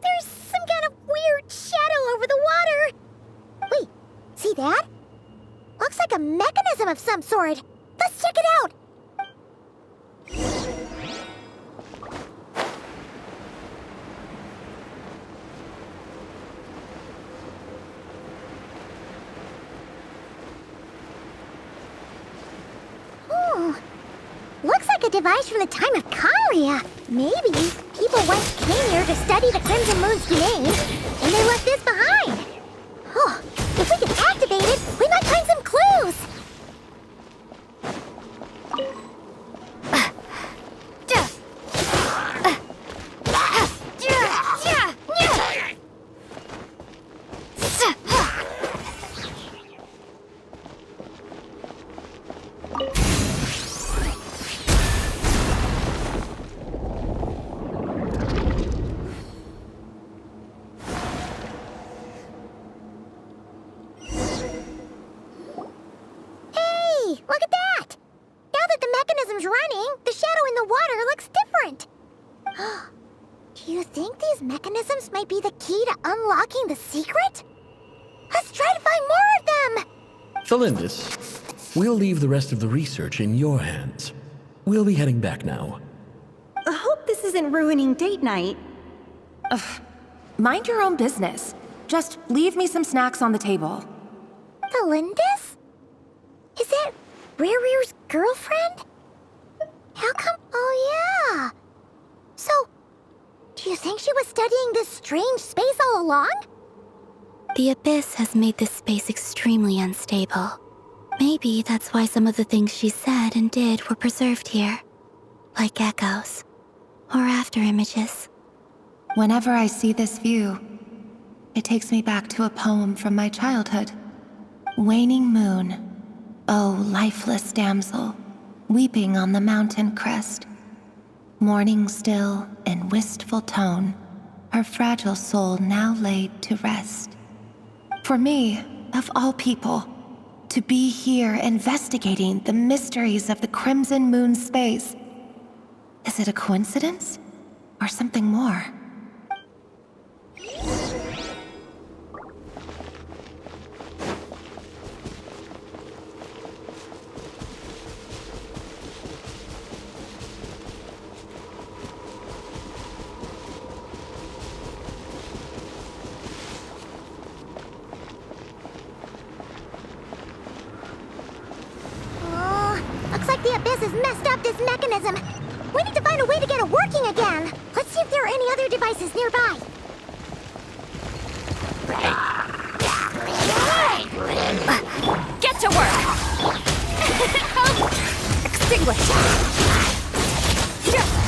S10: There's some kind of weird shadow over the water! Wait, see that? Looks like a mechanism of some sort. Let's check it out! Looks like a device from the time of Kalia. Maybe people once came here to study the Crimson Moon's domain, and they left this behind. Oh, if we can activate it, we might find some clues. different. Do you think these mechanisms might be the key to unlocking the secret? Let's try to find more of them!
S18: Thelindis, we'll leave the rest of the research in your hands. We'll be heading back now.
S19: I hope this isn't ruining date night.
S2: Ugh. Mind your own business. Just leave me some snacks on the table.
S10: Thelindis? Is that Rerir's girlfriend? How come? Oh yeah. So, do you think she was studying this strange space all along?
S20: The Abyss has made this space extremely unstable. Maybe that's why some of the things she said and did were preserved here. Like echoes. Or after images.
S2: Whenever I see this view, it takes me back to a poem from my childhood. Waning moon, oh lifeless damsel, weeping on the mountain crest. Mourning still in wistful tone, her fragile soul now laid to rest. For me, of all people, to be here investigating the mysteries of the Crimson Moon space. Is it a coincidence? Or something more?
S10: Looks like the Abyss has messed up this mechanism. We need to find a way to get it working again. Let's see if there are any other devices nearby.
S9: Get to work! Extinguish!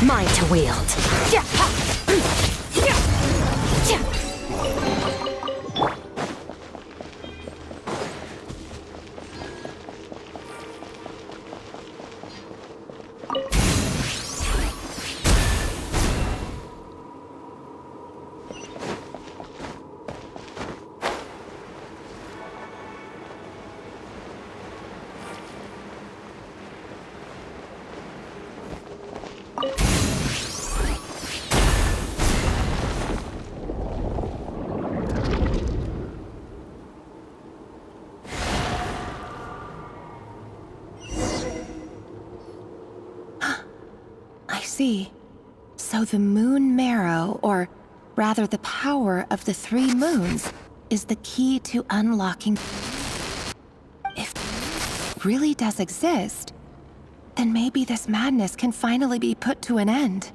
S11: Mine to wield.
S2: See. So the moon marrow, or rather the power of the 3 moons, is the key to unlocking. If it really does exist, then maybe this madness can finally be put to an end.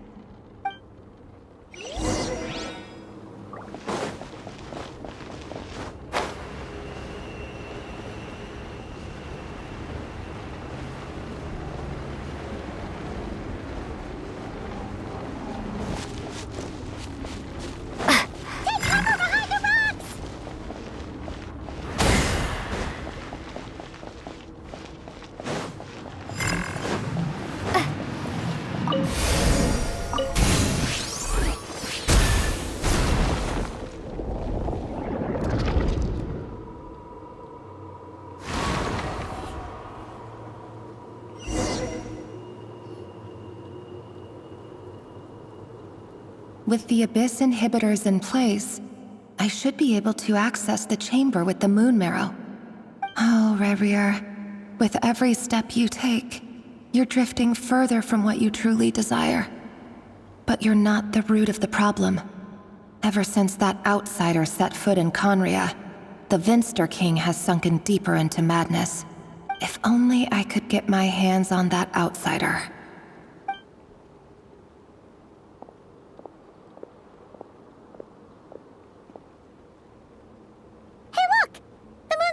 S2: With the Abyss inhibitors in place, I should be able to access the chamber with the moon marrow. Oh, Rerir, with every step you take, you're drifting further from what you truly desire. But you're not the root of the problem. Ever since that outsider set foot in Conria, the Vinster King has sunken deeper into madness. If only I could get my hands on that outsider.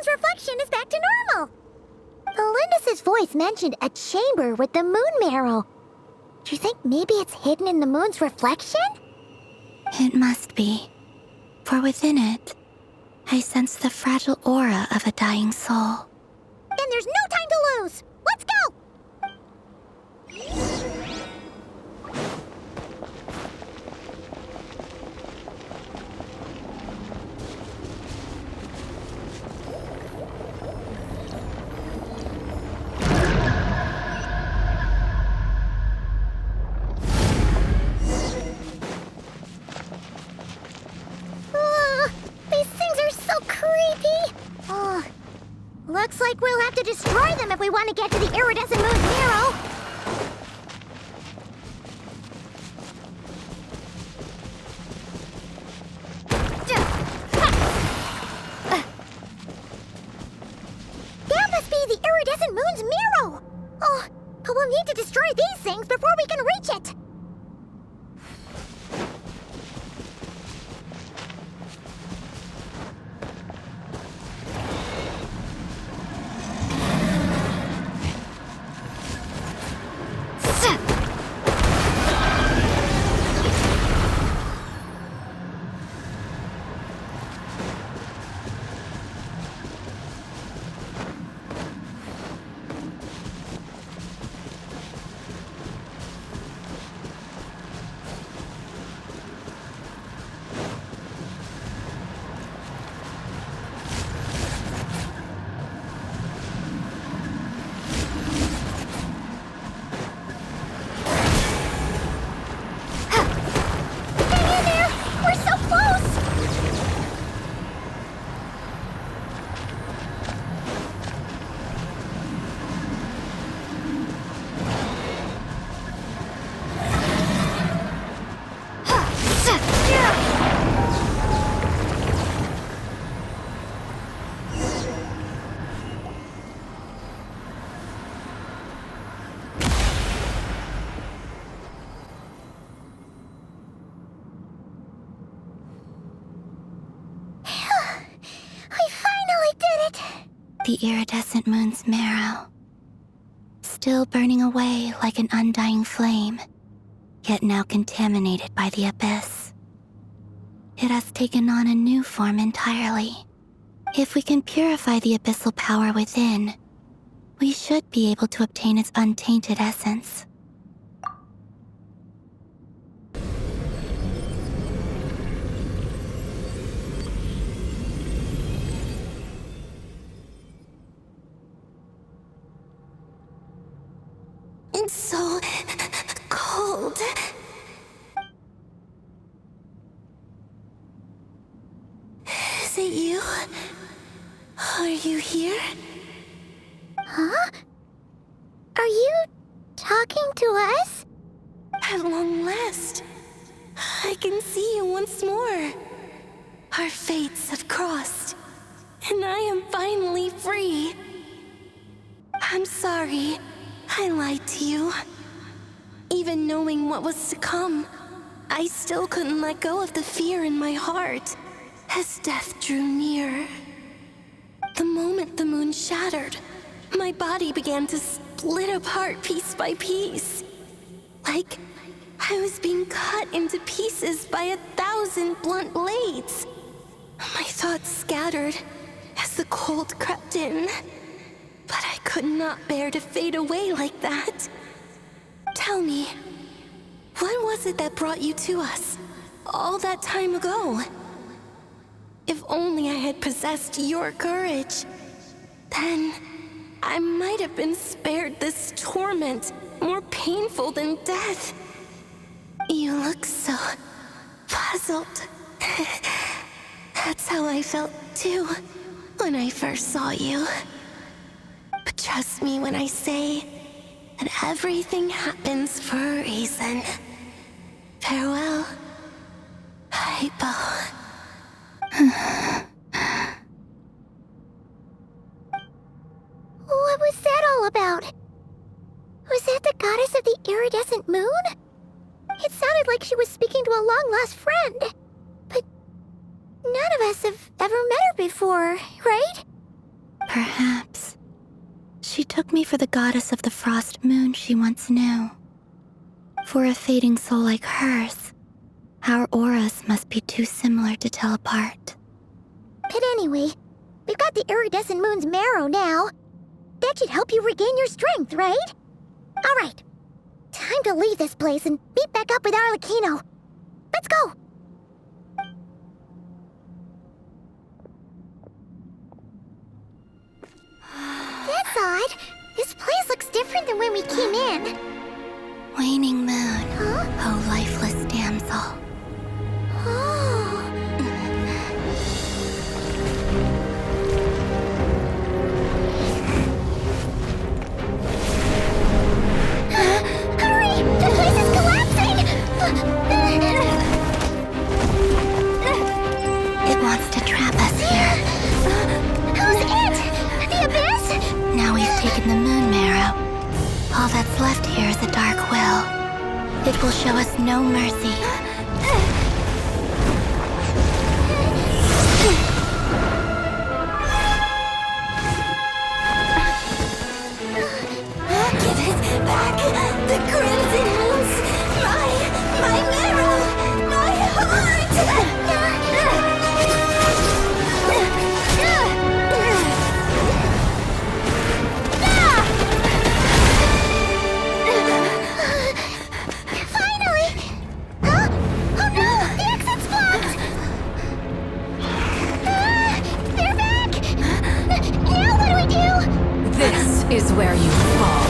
S10: Reflection is back to normal. Thelindis' voice mentioned a chamber with the moon marrow. Do you think maybe it's hidden in the moon's reflection?
S20: It must be. For within it, I sense the fragile aura of a dying soul.
S10: Then there's no time to lose. Let's go! like we'll have to destroy them if we want to get to the Iridescent Moon's Marrow. That must be the Iridescent Moon's Marrow! Oh, but we'll need to destroy these things before we can reach it! The Iridescent Moon's Marrow. Still burning away like an undying flame, yet now contaminated by the abyss. It has taken on a new form entirely. If we can purify the abyssal power within, we should be able to obtain its untainted essence. It's so cold. Is it you? Are you here? Huh? Are you talking to us? At long last, I can see you once more. Our fates have crossed, and I am finally free. I'm sorry. I lied to you. Even knowing what was to come, I still couldn't let go of the fear in my heart as death drew near. The moment the moon shattered, my body began to split apart piece by piece. Like I was being cut into pieces by 1,000 blunt blades. My thoughts scattered as the cold crept in. But I could not bear to fade away like that. Tell me, what was it that brought you to us all that time ago? If only I had possessed your courage, then I might have been spared this torment more painful than death. You look so puzzled. That's how I felt too when I first saw you. But trust me when I say that everything happens for a reason. Farewell, Hypo. What was that all about? Was that the goddess of the Iridescent Moon? It sounded like she was speaking to a long-lost friend. But none of us have ever met her before, right? Perhaps. She took me for the goddess of the frost moon she once knew. For a fading soul like hers, our auras must be too similar to tell apart. But anyway, we've got the Iridescent Moon's Marrow now. That should help you regain your strength, right? Alright, time to leave this place and meet back up with Arlecchino. Let's go! That's odd. This place looks different than when we came in. Waning moon. Huh? Oh, lifeless damsel. Oh.
S20: show us no mercy.
S10: Give it back! The crimson moons! My marrow! My heart! Finally! Huh? Oh no! The exit's blocked! They're back! Now what do we do?
S11: This is where you fall.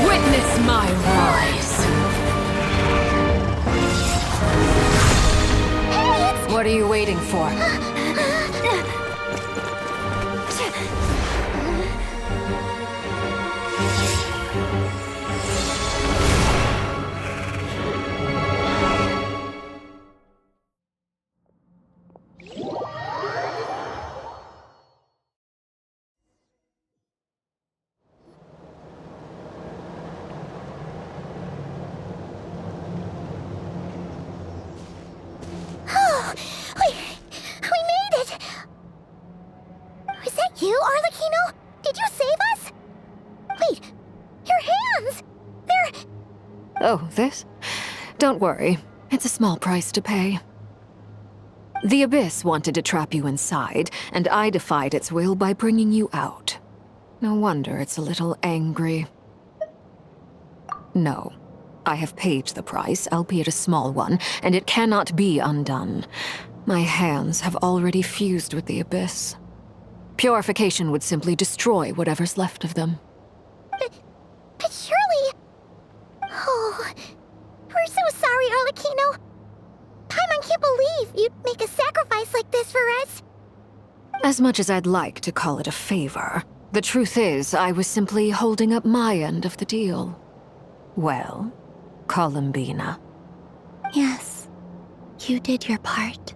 S11: Witness my rise. What are you waiting for?
S10: Oh, we made it! Was that you, Arlecchino? Did you save us? Wait, your hands! They're...
S11: Oh, this? Don't worry. It's a small price to pay. The Abyss wanted to trap you inside, and I defied its will by bringing you out. No wonder it's a little angry. No. I have paid the price, albeit a small one, and it cannot be undone. My hands have already fused with the Abyss. Purification would simply destroy whatever's left of them.
S10: But surely... Oh... We're so sorry, Arlecchino. Paimon can't believe you'd make a sacrifice like this for us.
S11: As much as I'd like to call it a favor, the truth is I was simply holding up my end of the deal. Well, Columbina.
S20: Yes, you did your part.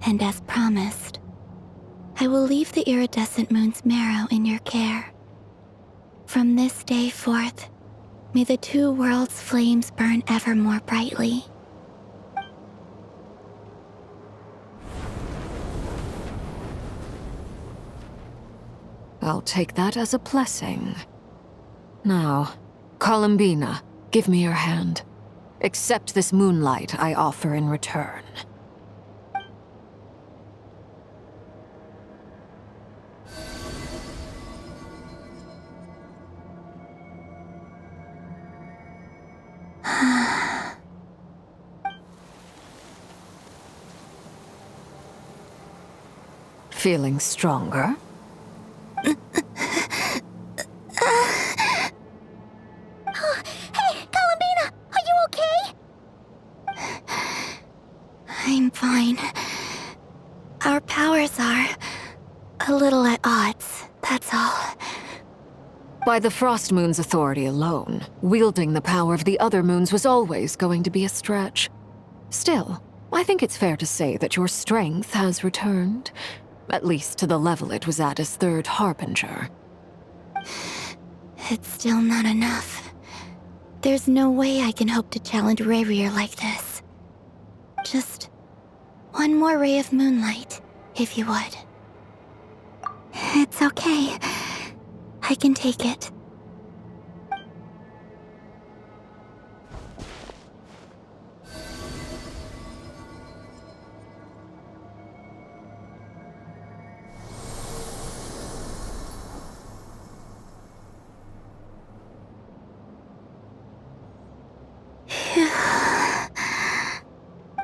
S20: And as promised, I will leave the iridescent moon's marrow in your care. From this day forth, may the two worlds' flames burn ever more brightly.
S11: I'll take that as a blessing. Now, Columbina, give me your hand. Accept this moonlight I offer in return. Feeling stronger?
S10: Hey, Columbina, are you okay?
S20: I'm fine. Our powers are a little at odds, that's all.
S11: By the Frost Moon's authority alone, wielding the power of the other moons was always going to be a stretch. Still, I think it's fair to say that your strength has returned. At least to the level it was at as Third Harbinger.
S20: It's still not enough. There's no way I can hope to challenge Rerir like this. Just one more ray of moonlight, if you would. It's okay. I can take it.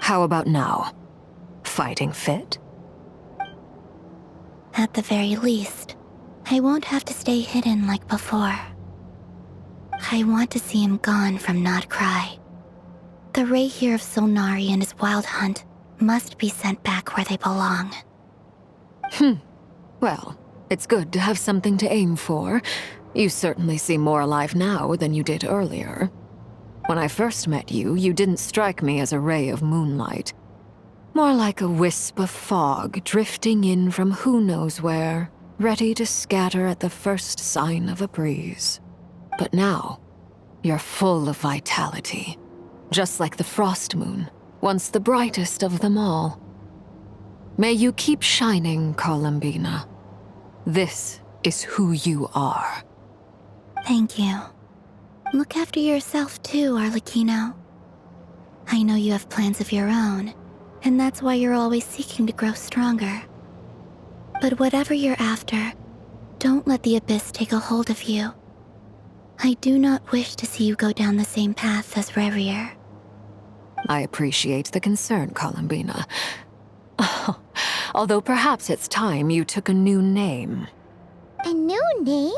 S11: How about now? Fighting fit?
S20: At the very least, I won't have to stay hidden like before. I want to see him gone from Not Cry. The Rerir of Solnari and his wild hunt must be sent back where they belong.
S11: Well, it's good to have something to aim for. You certainly seem more alive now than you did earlier. When I first met you, you didn't strike me as a ray of moonlight. More like a wisp of fog drifting in from who knows where, ready to scatter at the first sign of a breeze. But now, you're full of vitality. just like the Frost Moon, once the brightest of them all. May you keep shining, Columbina. This is who you are.
S20: Thank you. Look after yourself too, Arlecchino. I know you have plans of your own, and that's why you're always seeking to grow stronger. But whatever you're after, don't let the Abyss take a hold of you. I do not wish to see you go down the same path as Rerir.
S11: I appreciate the concern, Columbina. Although perhaps it's time you took a new name.
S10: A new name?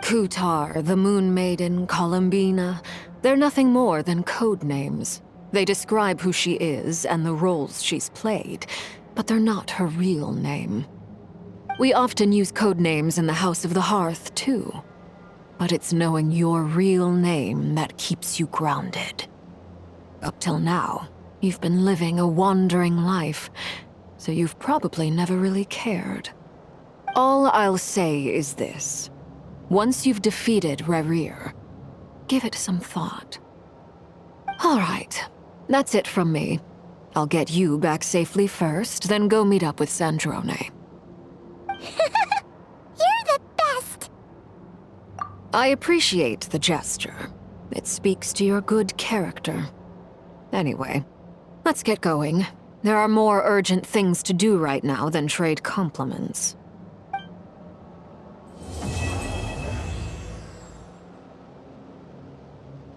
S11: Kutar, the Moon Maiden, Columbina. They're nothing more than code names. They describe who she is and the roles she's played, but they're not her real name. We often use code names in the House of the Hearth, too. But it's knowing your real name that keeps you grounded. Up till now, you've been living a wandering life, so you've probably never really cared. All I'll say is this. Once you've defeated Rerir, give it some thought. All right, that's it from me. I'll get you back safely first, then go meet up with Sandrone.
S10: You're the best!
S11: I appreciate the gesture. It speaks to your good character. Anyway, let's get going. There are more urgent things to do right now than trade compliments.